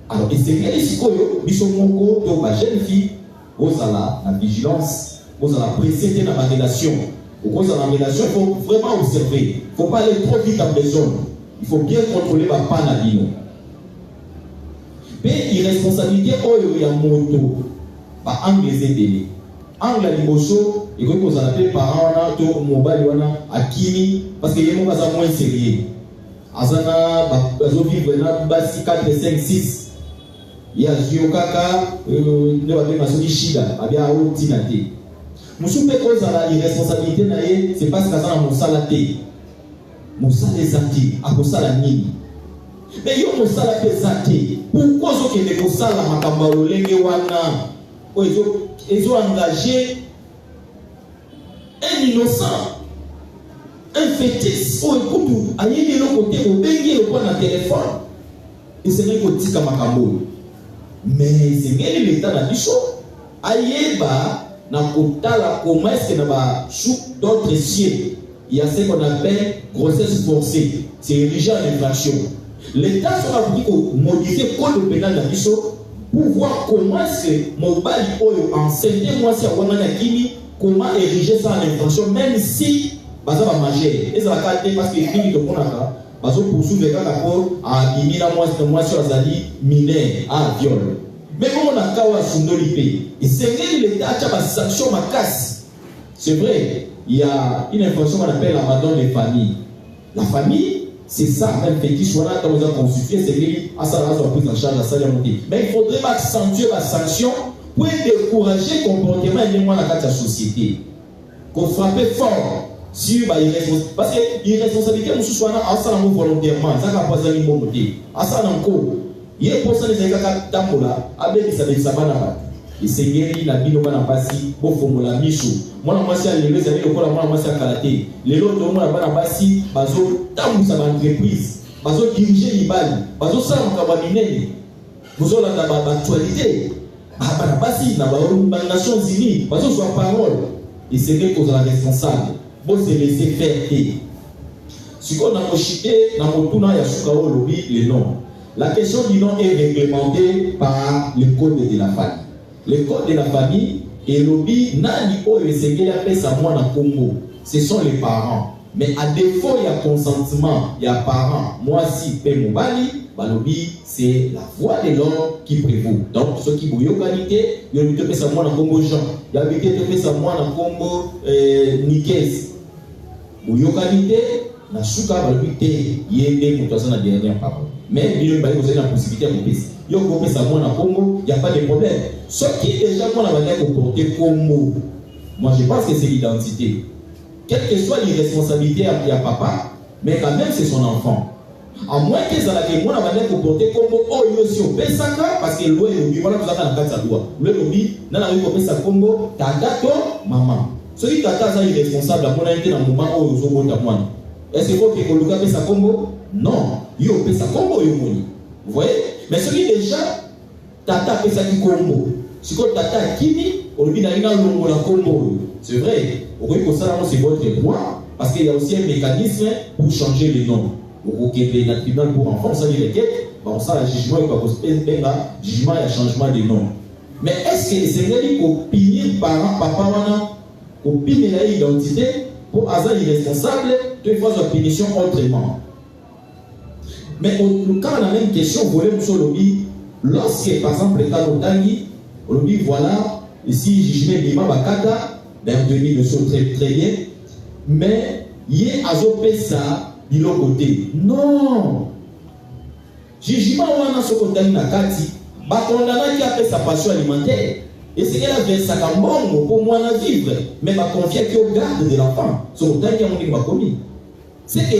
Alors, et c'est bien ici que Bisomoko, donc ma jeune fille, vous avez la vigilance, vous avez la précédé dans la relation. Vous avez la relation, il faut vraiment observer. Il ne faut pas aller trop vite dans les zones. Il faut bien contrôler ma panadino. Mais irresponsabilité, il y a un moto, par angle zébélé. Angle limoso, et comme vous avez parents, to mobile, akimi, parce que les mots sont moins sérieux. Azana, vivre là, 4, 5, 6. Il y a Jiokaka, il y a Shida, il y a Tinate. Moussou peut cause à la irresponsabilité, c'est parce que ça a mon salaté. Mon salaté zati, à mon salaté. Mais yo mon salaté zati. Pourquoi est-ce que les salles à Makambalo Lengewana, ils ont engagé un innocent, un fétiche, oh écoute, aïe de l'autre côté, au bengi, au point d'un téléphone. Et c'est vrai qu'on dit qu'à Makambalo. Mais c'est bien l'état de la bichot. Aïeba, n'a pas la comment est-ce qu'il y a d'autres cieux. Il y a ce qu'on appelle grossesse forcée. C'est érigé en infraction. L'État sera pour modifier le code pénal de la bichot pour voir comment est-ce que mon bali enceinte, moi, si on a kimi, comment ériger ça en infraction, même si, ça va manger. Et ça va calmer parce qu'il finit de prendre là. Parce que poursuivre par rapport à 10 000 mois sur Azali, mineur, à viol. Mais comme on a kawa sundolipe, et c'est vrai que l'État a une sanction ma casse. C'est vrai, il y a une information qu'on appelle l'abandon des familles. La famille, c'est ça, même petit soit là, quand vous avez constitué, c'est vrai, à ça, là, on prise en charge, à ça, monter. Mais il faudrait accentuer la sanction pour décourager le comportement de moi dans la société. Qu'on frappe fort sur l'irresponsabilité. Parce que l'irresponsabilité, nous sommes volontairement. Ça n'a pas de moté. À ça, il y a pour ça les gars d'amola, avec les sabana. Et Seigneur, la bino na basi, bo fongola miso. Moi, moi, c'est les amis, le moi, moi, c'est karaté. Les autres, moi, na basi, bazo, tamu sa entreprise, bazo diriger l'ibali, bazo ça, on va minene. Vous avez la actualité. Na basi, na Nations Unies, bazo soit parole. Et c'est que vous êtes responsable. Vous se laissez faire. Si on a mochité, na motuna ya sukao lobi le nom. La question du nom est réglementée par le code de la famille. Le code de la famille et lobby nani oyo esengeli apesa mwana Congo. Ce sont les parents. Mais à défaut, il y a consentement, il y a parents. Moi, si paie mon bali, balobi, c'est la voix de l'homme qui prévaut. Donc, ceux qui bouillent qualité, il y a eu deux personnes dans Congo Jean. Il y a eu deux personnes dans Congo Nikes. Bouillot qualité, na souka balobi te, il y a des moutons dans la dernière parole. Mais il y a une possibilité à vous baisser. Il y a un ça dans Congo, il n'y a pas de problème. Ce qui déjà moi la manière de porter Congo, moi je pense que c'est l'identité. Quelle que soit l'irresponsabilité à papa, mais quand même c'est son enfant. À moins que ça la moi la manière de porter Congo, oh il y a aussi au Pesaka parce que l'eau est voilà vous avez dans sa loi. Le lobby, dans la rue au Pesaka Congo, tata to maman. Celui qui tata ça irresponsable à mon été dans le moment où ils ont monté moi. Est-ce que vous pouvez que le Pesaka Congo? Non, il y a au Pesaka Congo il Vous voyez? Mais celui déjà, tata Pesaki Congo. Si vous tata Kimi, on lui a une longue la Congo. C'est vrai. Au lieu que ça, c'est votre droit. Parce qu'il y a aussi un mécanisme pour changer les noms. Au Québec, le tribunal pour enfants, ça dit les quêtes. On sait le jugement, il va poser un jugement et un changement de nom. Mais est-ce que le Seigneur dit qu'on punit parents, papa, qu'on punit l'identité pour hasard irresponsable, deux fois la punition autrement? Mais au cas de la même question, vous voulez monsieur lobby, lorsque par exemple le cas d'Otangi, on lobby voilà, ici jugement Bima Bakata, bienvenue de ce très bien, mais il y a azopé ça de l'autre côté. Non! Jugement wana ce côté Nakati, bakondana qui a fait sa passion alimentaire. Et c'est qu'elle a fait ça comme bon pour moi à vivre, mais ma confiance qui au garde de l'enfant. Ce côté qui a mon commis. C'est que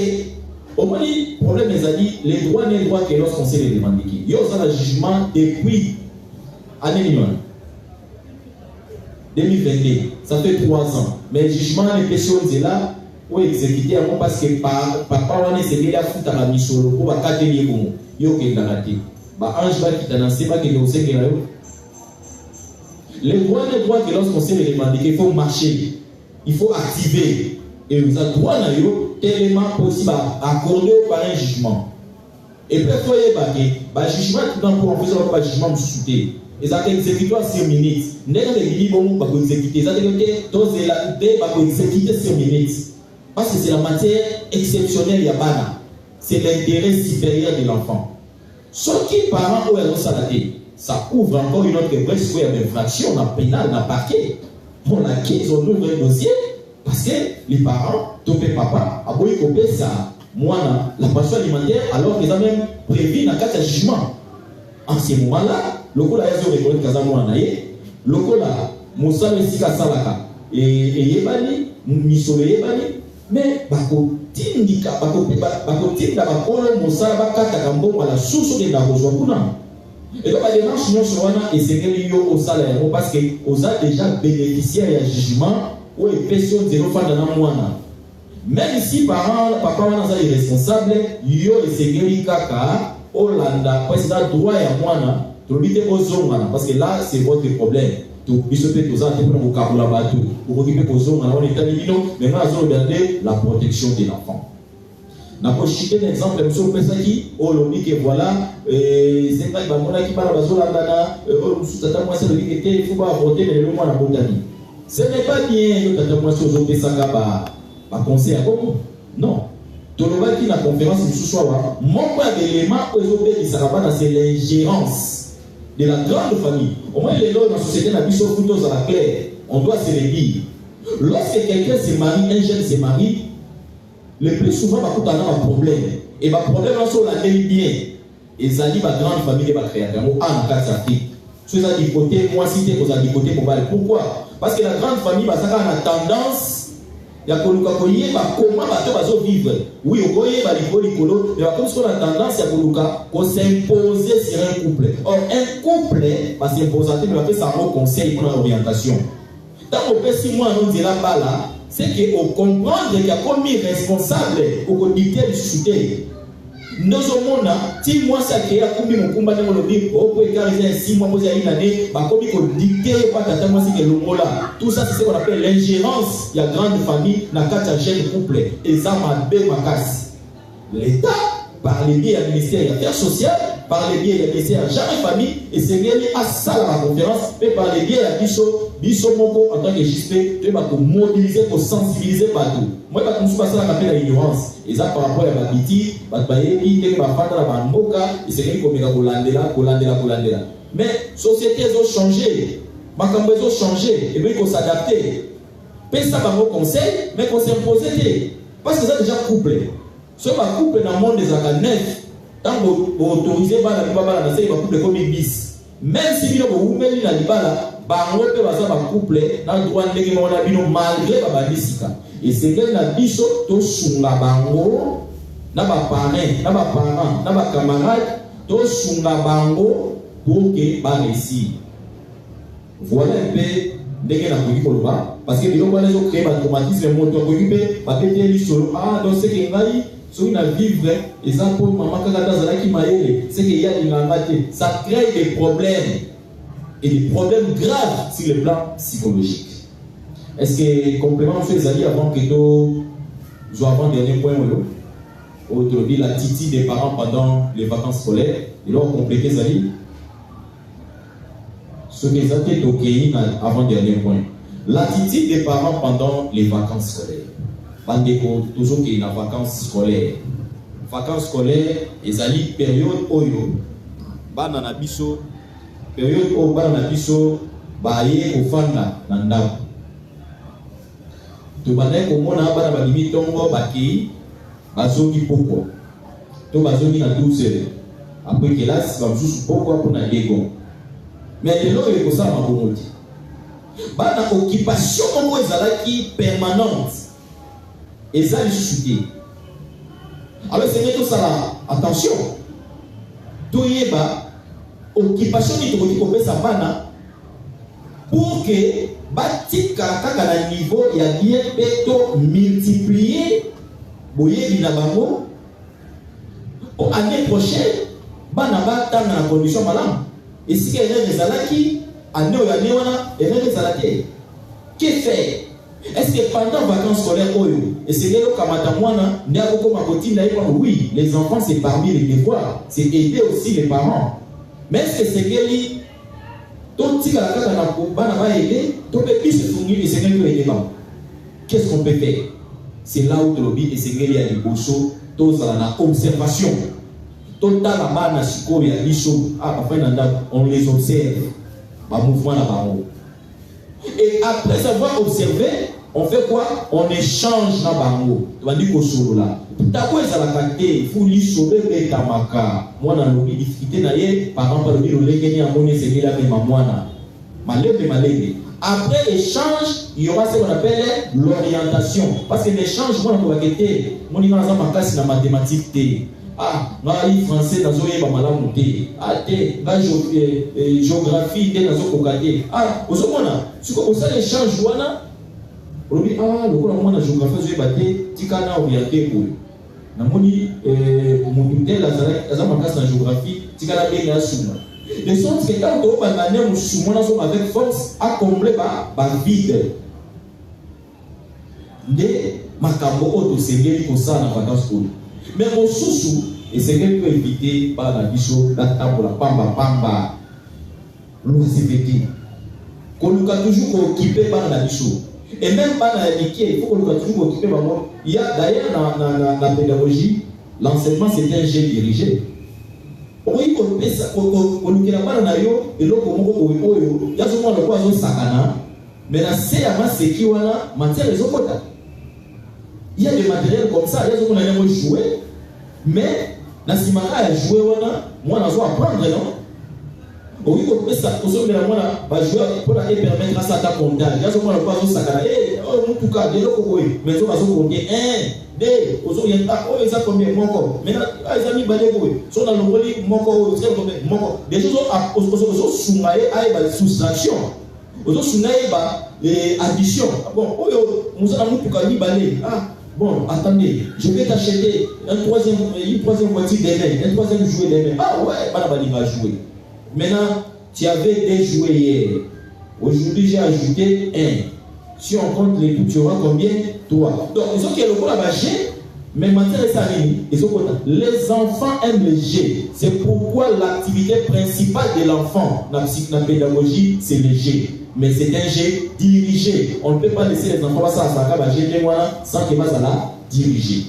au moins, le problème est dit, les droits n'est droit que lorsqu'on sait les demander. Il y a un jugement depuis l'année 2022. Ça fait 3 ans. Mais le jugement, les questions est là pour exécuter parce que papa, on est sévère à foutre à la mission pour la carte de l'Égon. Il y a aucun garantie. Ange va qui t'a lancé, pas que nous sait que les droits n'est droit que lorsqu'on sait les demander, il faut marcher, il faut activer. Et nous avons droit à tellement possible à accorder par un jugement. Et puis, il faut y jugement pour en faisant un jugement de soutien. Et ça exécuté à 6 minutes. N'est pas les bon pour exécuter. Ça exécuter 6 minutes. Parce que c'est la matière exceptionnelle Yabana. C'est l'intérêt supérieur de l'enfant. Ce qui parents ou elles salaté, ça ouvre encore une autre brèche pour une infraction, dans le pénal, dans le parquet. Pour laquelle ils ont ouvert un dossier. Parce que les parents, topé papa, a beau y ça, moi, la passion alimentaire, alors qu'ils ont même prévu dans le cas de jugement. En ce moment-là, le coup là, ils ont récolté Kazamouana, le coup là, Moussa Messika Salaka, et Yébani, Misole Yébani, mais Bako Tindika, Bako Tinda, Bako Moussa, Bakata Kambo, la source de la Rosoakuna. Et donc, la démarche, nous sommes et c'est lié au salaire, parce qu'on a déjà bénéficié du jugement. Ou une question de zéro fois dans la moine. Même si parents, papa wana irresponsable, yo esengeli kaka, Hollanda, parce que ça droit à moine, to bite ozongana, parce que là c'est votre problème. To bisope to za te pour vocabulaire bateau. Pour occuper ozongana, on est allé mais on a regarder la protection de l'enfant. Na pour citer un exemple, monsieur Pesaki, au lobby que voilà, c'est pas bamona qui parle bazolanda, sous tata moi c'est le dit que il faut pas voter mais le mois la botanie. Ce n'est pas bien que tu as dit que tu as conseil à Congo. Non. Tu as dit la conférence ce soir. Mon point d'élément, c'est l'ingérence de la grande famille. Au moins, les gens dans la société n'a plus à la claire. On doit se le dire. Lorsque quelqu'un se marie, un jeune se marie, le plus souvent, il y a un problème. Et le problème, c'est la bien. Et ça dit la grande famille va créer. Soit ça du côté, moi si tu es du côté mobile. Pourquoi? Parce que la grande famille, ça a tendance, il y a comment bateau vivre. Oui, on connaît l'écolo, mais comme ça, on a tendance à s'imposer sur un couple. Or, un couple va s'imposer, mais on va faire ça au conseil pour l'orientation. Tant qu'on fait 6 mois, on dira pas là, c'est qu'on comprend qu'il y a comme responsable pour dicter le soutien. Nous sommes là, si moi ça crée à combien mon combat dans le but, on peut écarter 6 mois, poser une année, bah comme il faut dicter, pas d'attendre c'est que le mot là. Tout ça, c'est ce qu'on appelle l'ingérence. Il y a grande famille, la 4 jeune couple, et ça m'a bien ma casse. L'État, par les biais du ministère des Affaires sociales, par les biais du ministère Jamais Famille, et c'est bien à ça la conférence, mais par les biais de Bisso Moko en tant que JSP, tu vas mobiliser, pour sensibiliser partout. Moi, je ne suis pas ça qu'on appelle l'ignorance. Et ça, par rapport à la biti, mais les sociétés ont changé, les sociétés ont changé, et bien il faut s'adapter. Mais ça va au conseil, mais il faut s'imposer. Parce que ça déjà couplé. Ce couple dans le monde des académies, tant que vous autorisez pas la vie, il va couple comme bis. Même si vous mettez la libala, vous va couple dans le droit de l'égalité malgré la bisika. Et c'est que la biso, tout sur la bango, na ba parents, na ba camarades, tout sur la bango pour que ba réussir. Voilà un peu de la politique parce que les gens qui ont créé un traumatisme, ils ont occupé, parce que les gens donc c'est que si on a vivre, et ça pour maman qui m'a aidé, c'est qu'il y a des maladies, ça crée des problèmes, et des problèmes graves sur le plan psychologique. Est-ce que complément fait les amis avant que nous avant dernier point aujourd'hui l'attitude des parents pendant les vacances scolaires et là on complète les amis ce que ça été ok avant dernier point l'attitude des parents pendant les vacances scolaires pendant toujours qu'il y a vacances scolaires les amis période oyo banana biso période au banana biso baye ofanda na ndako to banaye komona bana balimi tongo baki bazongi pokwa to bazongi na 12 heures après classe bamususu pokwa mpona dego mais lelo ekosala mabongo te bana occupation moko ezalaki permanente eza lisusu te alors senge tosala attention toyeba occupation nini tokoki kopesa bana pour que batika kaka na niveau ya bien peto multiplier boyebi na bango pour année prochaine bana batanga na condition malamu esika ene ezalaki année oyo année wana ene ezalaki que faire est-ce que pendant vacances scolaires oyo esengeli okamata mwana nde akokoma kotinda ye wana oui les enfants c'est parmi les devoirs c'est aider aussi les parents mais est-ce que esengeli qu'est-ce qu'on peut faire? C'est là où il y a des bossos, observation. On les observe. Et après avoir observé, on fait quoi? On échange dans bango. On dit que sur là. D'abord ils la qualité, il faut lui sauver les tamaka. Moi dans le difficulté d'ailleurs, par exemple le dire le gagner à monnaie c'est là même moi malève. Après échange, il y aura ce qu'on appelle l'orientation. Parce que l'échange, moi on va quitter. Mon niveau dans ma classe la mathématique t. Ah, ngai français dans zoé ba malamu t. Ah t, ngai géographie t dans zo kokate. Ah, ozomona, siko osala échange wana. Olobi ah lokola mwana géographie zo ebate tikana orienté ko namoni mututel azama classe na géographie tikana bien ya suma de sorte que quand on va manière mwana so avec force à combler ba vide de makambo oto sengeli ko ça na vacances ko mais mosusu et sengeli peut éviter par la biso la tambola pamba l'osifeti qu'on nous a toujours occupé par la biso. Et même pas dans l'équipe, il faut qu'on soit toujours occupé. Il y a d'ailleurs dans la pédagogie, l'enseignement c'est un jeu dirigé. Oui, on peut ça, on nous a pas dans l'ayo, et l'autre on il y a souvent le poison sakana, mais là c'est à ma c'est qui wana matière les autres. Il y a des matériels comme ça, il y a souvent on a jouer, mais na simaka à jouer wana, moi na zo apprendre non. oui, comme ça, pour ça, va jouer pour permettre à ça de compter. Il y a ce qu'on a pas ça. En tout cas, des gens mais ils ont compté 1, 2, ils ont combien encore. Maintenant, ils ont mis balai pour eux. Sont dans le rôle, des choses sont soumaillées à la soustraction. Ils sont soumaillées à l'addition. Bon, nous avons tout cas mis balai. Ah, bon, attendez, je vais t'acheter une troisième voiture demain, un troisième jouet demain. Ah ouais, Banabali va jouer. Maintenant, tu avais des jouets hier. Aujourd'hui, j'ai ajouté 1. Si on compte les tout, tu auras combien? 3. Donc, ils ont qu'il y a le coup à bâcher, mais maintenant, les enfants aiment les jeux. C'est pourquoi l'activité principale de l'enfant dans la pédagogie, c'est le jeu. Mais c'est un jeu dirigé. On ne peut pas laisser les enfants passer à sa sans qu'ils passent à la diriger.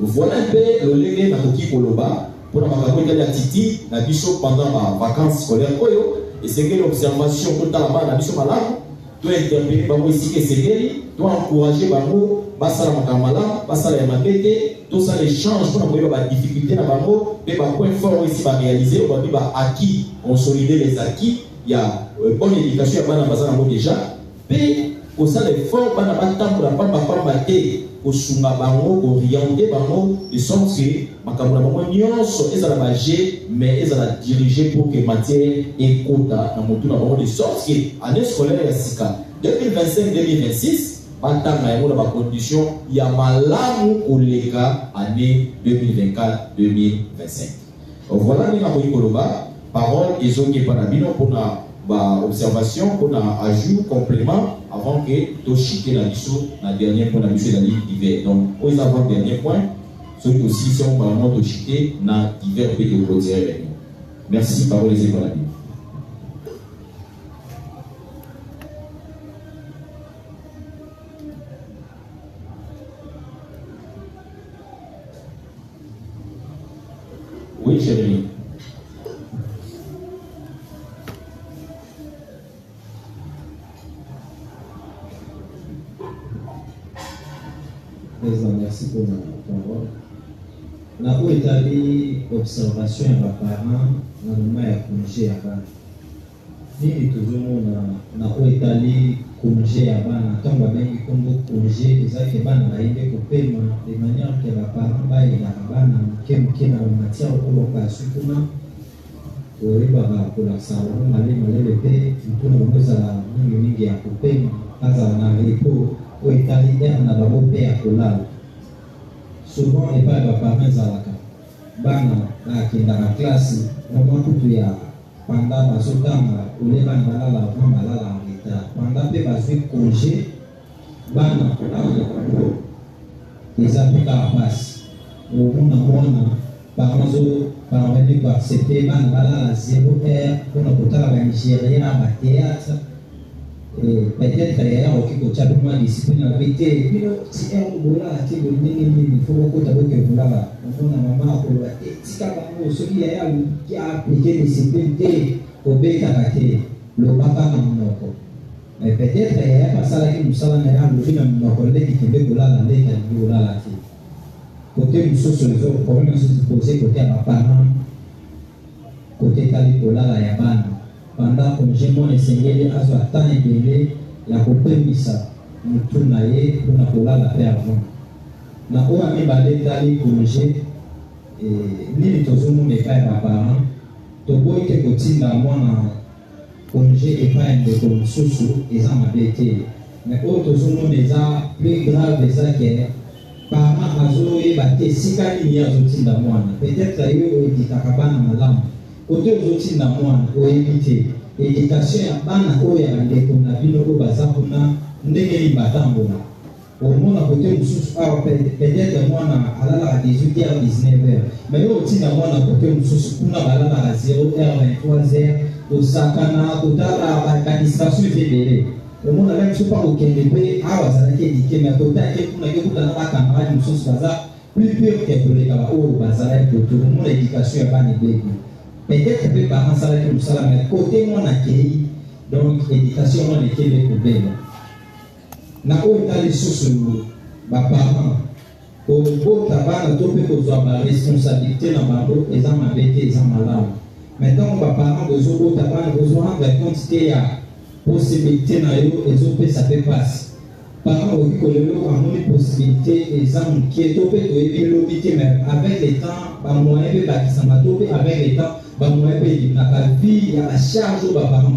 Voilà un peu le légué dans le Koloba. Pour la Titi, la bicho pendant les vacances scolaires, et c'est que l'observation totalement la bicho malade, doit interpeller Bango ici que c'est doit encourager Bango, Bassala Makamala, Bassala Yamakete, tout ça les change pour avoir des difficultés dans Bango, mais par point fort ici va réaliser, on va acquis, consolider les acquis, il y a bonne éducation à Bana Bazana déjà, mais au sein des forts, Bana Batam pour la Pamba au sunga bango orienté bango de sorte que makambo na bango nyonso ezala bagé mais ezala dirigé pour que matière ekota na motu na bango de sorte que année scolaire ya sika 2025-2026 batanga yango na bacondition ya malamu koleka année 2024-2025. Voilà ndenge nakoki koloba parole ezongi epa na bino mpona observation pour un ajout complément avant que tu chites la biso la dernière point la biso de la ligne d'hiver. Donc aux avant dernier point ceux qui aussi sont vraiment de chiter dans divers pays de côté. Merci parole les écoles. Oui, Jérémy. Merci pour la parole. La où est allée observation à mes parents dans le moment de congé à Bana. Ni toujours na où est allé congé à Bana. Tant que bien comme congé, les autres Bana va aider pour payer de manière que les parents baillent à Bana, qui na matière pour le cas surtout pour les baba pour la salle, on allait le payer, tout le monde a mingi à pour payer, pas à na repos. Où est allé na babo payer à Kolal. Souvent, les parents zalaka. Bana dans la classe, moment tout ya pendant basotanga, ou les bana balala vraiment balala en retard. Pendant que basé congé, bana les appliquer à la passe. Au monde parents venir accepter bana balala 0 heure pour nous porter la Nigéria à théâtre. Peut-être qu'il y a un discipline à vérité. Puis, si un boula a été le il faut que tu aies un boula. On a maman pour la celui qui a appliqué discipline au bécaraté, le papa non. Mais peut-être qu'il y a un passage qui nous a dit que nos collègues qui veulent boula la lait qui boula la fille. Côté nous sommes sur les autres problèmes, nous posés côté à ma parent, côté Kali boula la yabana. Pendant que j'ai mon enseigné à ce temps et la copie misa nous tourne pour la cola la paix avant. Na o ami balé d'aller congé et ni tous nous n'est pas mes parents. To boy que kotinda moi na congé et pas de comme sousou et ça m'a été. Mais tous nous les a plus grave ça que parents azo et baté sikali ni azotinda moi. Peut-être ça yo dit takabana malamu. Côté aux autres dans moi, au éviter éducation à bana au ya ndeko na bino ko bazakuna ndenge li batambona. Au monde à côté mususu peut-être moi na alala à 18h 19h. Mais au tina moi na côté mususu kuna balala à 0h 23h au sakana kotala ba distraction fédérée. Le monde avec ce pas aucun bébé a bazalaki éduqué mais côté kuna ke kuna na camarade mususu baza plus pur que pour les kaba au bazalaki pour tout le monde éducation à bana bébé. Peut-être que les parents savent que nous sommes mais côté mon accueil, donc éducation mon équipe pour bien. Na o tali sources ba parents au beau tabac na topé que soit ma responsabilité na bando et ça m'a bêté ça m'a là. Maintenant, les parents besoin rendre compte qu'il y a possibilité dans les ça peut passer. Parents ont une possibilité, exemple, qui est mais avec le temps, avec le temps, il y a la charge aux parents.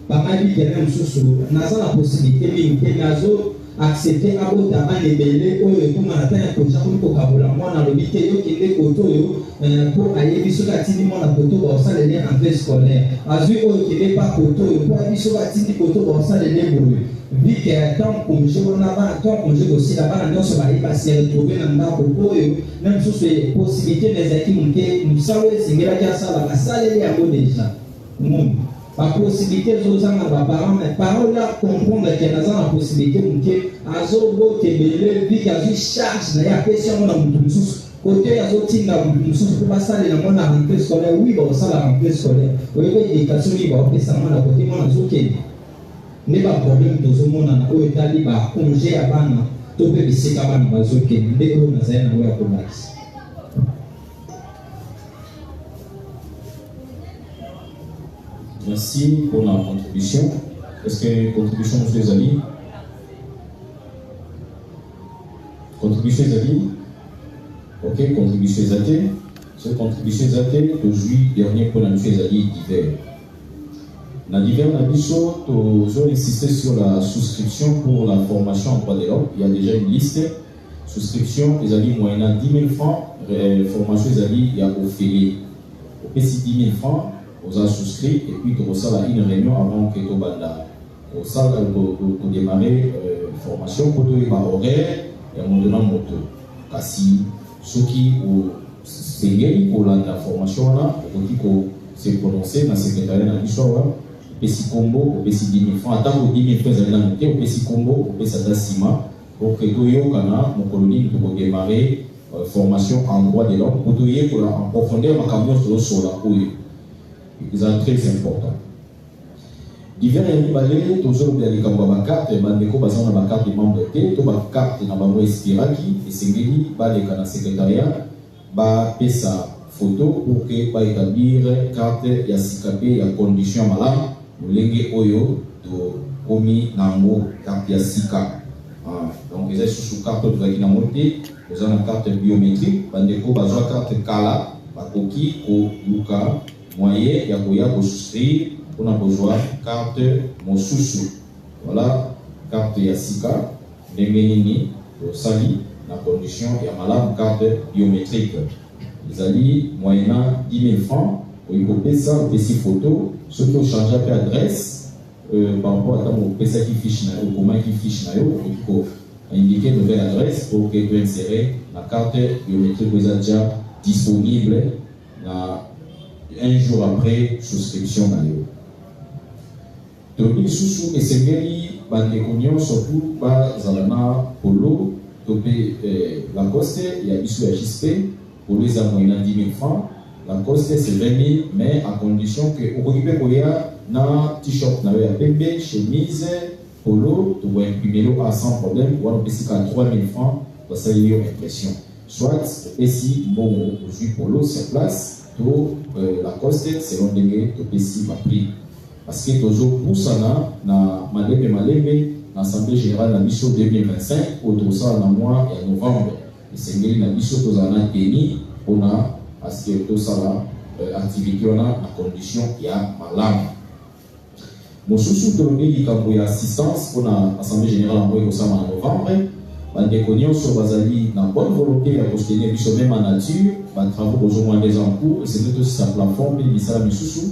Parents qui ont la possibilité de accepter à votre amant les bébés pour m'attendre pour pour aller sur la tini mon apoto dans ça les rentrées scolaires azui qui n'est pas poto pour aller sur la tini poto dans ça les brûlés vu que tant comme je on a tant comme je aussi là-bas dans ce bail parce que retrouver dans la poto même sur ces possibilités des activités nous savons c'est que la ça la salle est à déjà la possibilité aux parents, mais parents là comprendre qu'il y a la possibilité que azobo tebele vit azu charge na ya question na mutu côté azotinga mutu pour passer na mona rentrée scolaire oui bon ça la rentrée scolaire oui éducation libre pour ça mona côté mona zoké ne pas problème tozo mona na o etali ba congé abana to pe bisika bana bazoké ndeko na zaina na ya komaki. Merci pour la contribution. Est-ce que contribution, M. Zali? Contribution Zali? Ok, contribution Zali. Cette contribution Zali, aujourd'hui, dernier pour la M. Zali, divers. Dans divers, nous avons insisté sur la souscription pour la formation en droit de l'homme. Il y a déjà une liste. Souscription, les alliés moyennant 10 000 francs. Formation, les alliés, il y a au félé. Au PC 10 000 francs. Vous avez souscrit et puis vous avez une réunion avant que vous démarrer la formation pour vous horaire et à mon moto. Si ceux qui ont signé pour la formation, vous se prononcer dans le secrétariat de l'histoire, PC combo, au PC 10 000 francs, attends 10 000 francs, vous avez au PC combo, au PC Adasima, pour que vous ayez mon colonie pour démarrer la formation en droit de l'homme, pour vous pour en profondeur ma camion sur la couille. C'est très important. Divers animaux, toujours bien les carte, bandeko bazana ba carte de membre T, to ba carte na bango espiraki, et sengeli ba les kana secrétariat, ba pesa photo pour que ba établir carte ya sikapé ya condition malam, mulenge oyo to komi nango carte ya sika. Donc ils sont sous carte de la monté, vous avez une carte biométrique, bandeko bazwa carte kala, ba koki ko luka moyen ya koya ko souscrire pour na besoin carte mosusu. Voilà carte ya sika ndengenini to sali na condition ya malade carte biométrique. Les alliés moyennant 10 000 francs pour y couper ça au PC photo ceux qui ont changé d'adresse par rapport à mon PC qui fiche na ou comment qui fiche na yo pour indiquer une nouvelle adresse pour que tu insérer la carte biométrique vous est déjà disponible un jour après souscription d'ailleurs. Donc, sous Essengeli, Bandekonion, surtout, Zalana, Polo, Topé, Lacoste, il y a issu à JSP, pour les moyennant 10 000 francs. Lacoste, c'est 20 000, mais à condition que, au République, il y a un t-shirt, PB, chemise, Polo, tu vas imprimer sans problème, ou alors, à 3 000 francs, pour ça, il y a une impression. Soit, ici, bon, aujourd'hui, Polo, sur place, la coste selon les PC ma prix parce que toujours pour ça na malembe l'assemblée générale la mission 2025 au ça dans mois et novembre et c'est la mission que on a tenu on a parce que tout ça activité on a la condition il y a malam mon sous de assistance pour l'assemblée générale en novembre bandekonion sur bazali na bonne volonté à postuler biso même en nature ba travaux besoin des en cours et c'est tout ça plateforme et misala misusu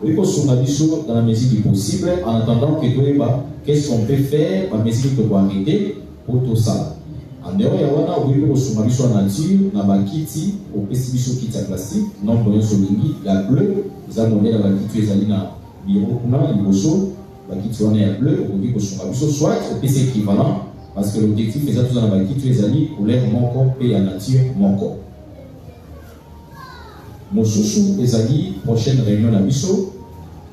oui pour sur biso dans la mesure du possible en attendant que tout ba qu'est-ce qu'on peut faire ba mesure que doit arrêter pour tout ça en dehors ya wana oui pour sur biso en nature na ba kiti au pesi biso kiti plastique non bon sur lingi la bleue za monnaie la kiti ezali na bureau kuna liboso ba kiti wana ya bleu oui pour sur biso soit au pesi équivalent parce que l'objectif est de tout en qui tu es allé pour l'air mon corps et la nature mon corps. Mon chouchou est allé prochaine réunion à Bisso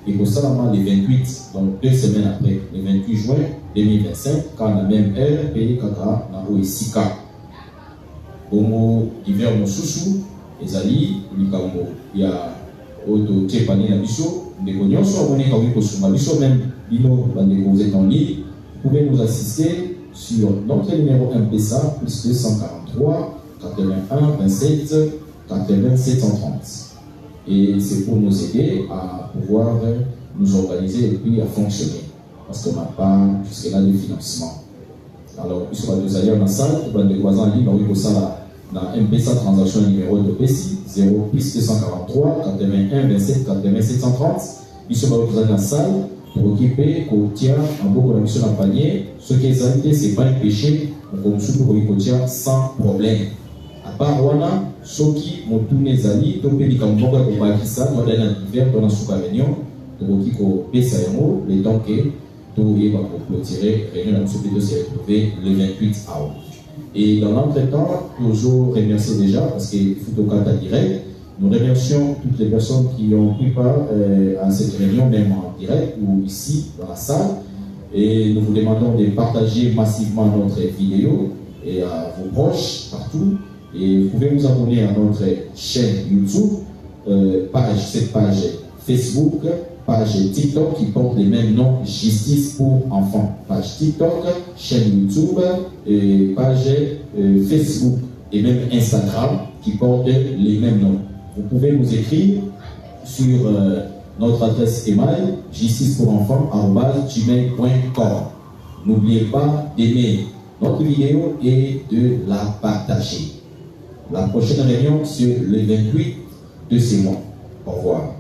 et pour ça les 28 donc 2 semaines après le 28 juin 2025 quand la même heure pays kaka na oesika. Bongo divers mon chouchou est allé likambo ya de Tchépani Nabiso, des Cognos, soit on est quand même même Bino, vous êtes en ligne, vous pouvez nous assister sur notre numéro MPSA, plus 243 81 27 80 730. Et c'est pour nous aider à pouvoir nous organiser et puis à fonctionner. Parce qu'on n'a pas jusque-là de financement. Alors, il sera deux ailleurs dans la salle, pour les voisins en ligne, on va ça dans MPSA transaction numéro de PSI 0 plus 243 81 27 80 730. Il sera dans la salle pour occuper qu'on tient un beau connexion à panier. Ce qui estalité, ce n'est pas un péché, on peut tient sans problème. À part Wana, ceux qui m'ont tourné Zali, donc les Kamboga pour Bakissa, dans l'hiver, dans la sous-réunion, pour qui qu'on paie ça le temps que tout est pour clôturer, réunion dans le s'est retrouvé le 28 août. Et dans l'entretemps, toujours remercier déjà, parce que Photocata direct, nous remercions toutes les personnes qui ont pris part à cette réunion, même en direct ou ici dans la salle. Et nous vous demandons de partager massivement notre vidéo et à vos proches partout. Et vous pouvez vous abonner à notre chaîne YouTube, cette page Facebook, page TikTok qui porte les mêmes noms, Justice pour enfants. Page TikTok, chaîne YouTube, et page Facebook et même Instagram qui portent les mêmes noms. Vous pouvez nous écrire sur notre adresse email justicepourenfants@gmail.com. N'oubliez pas d'aimer notre vidéo et de la partager. La prochaine réunion sur le 28 de ce mois. Au revoir.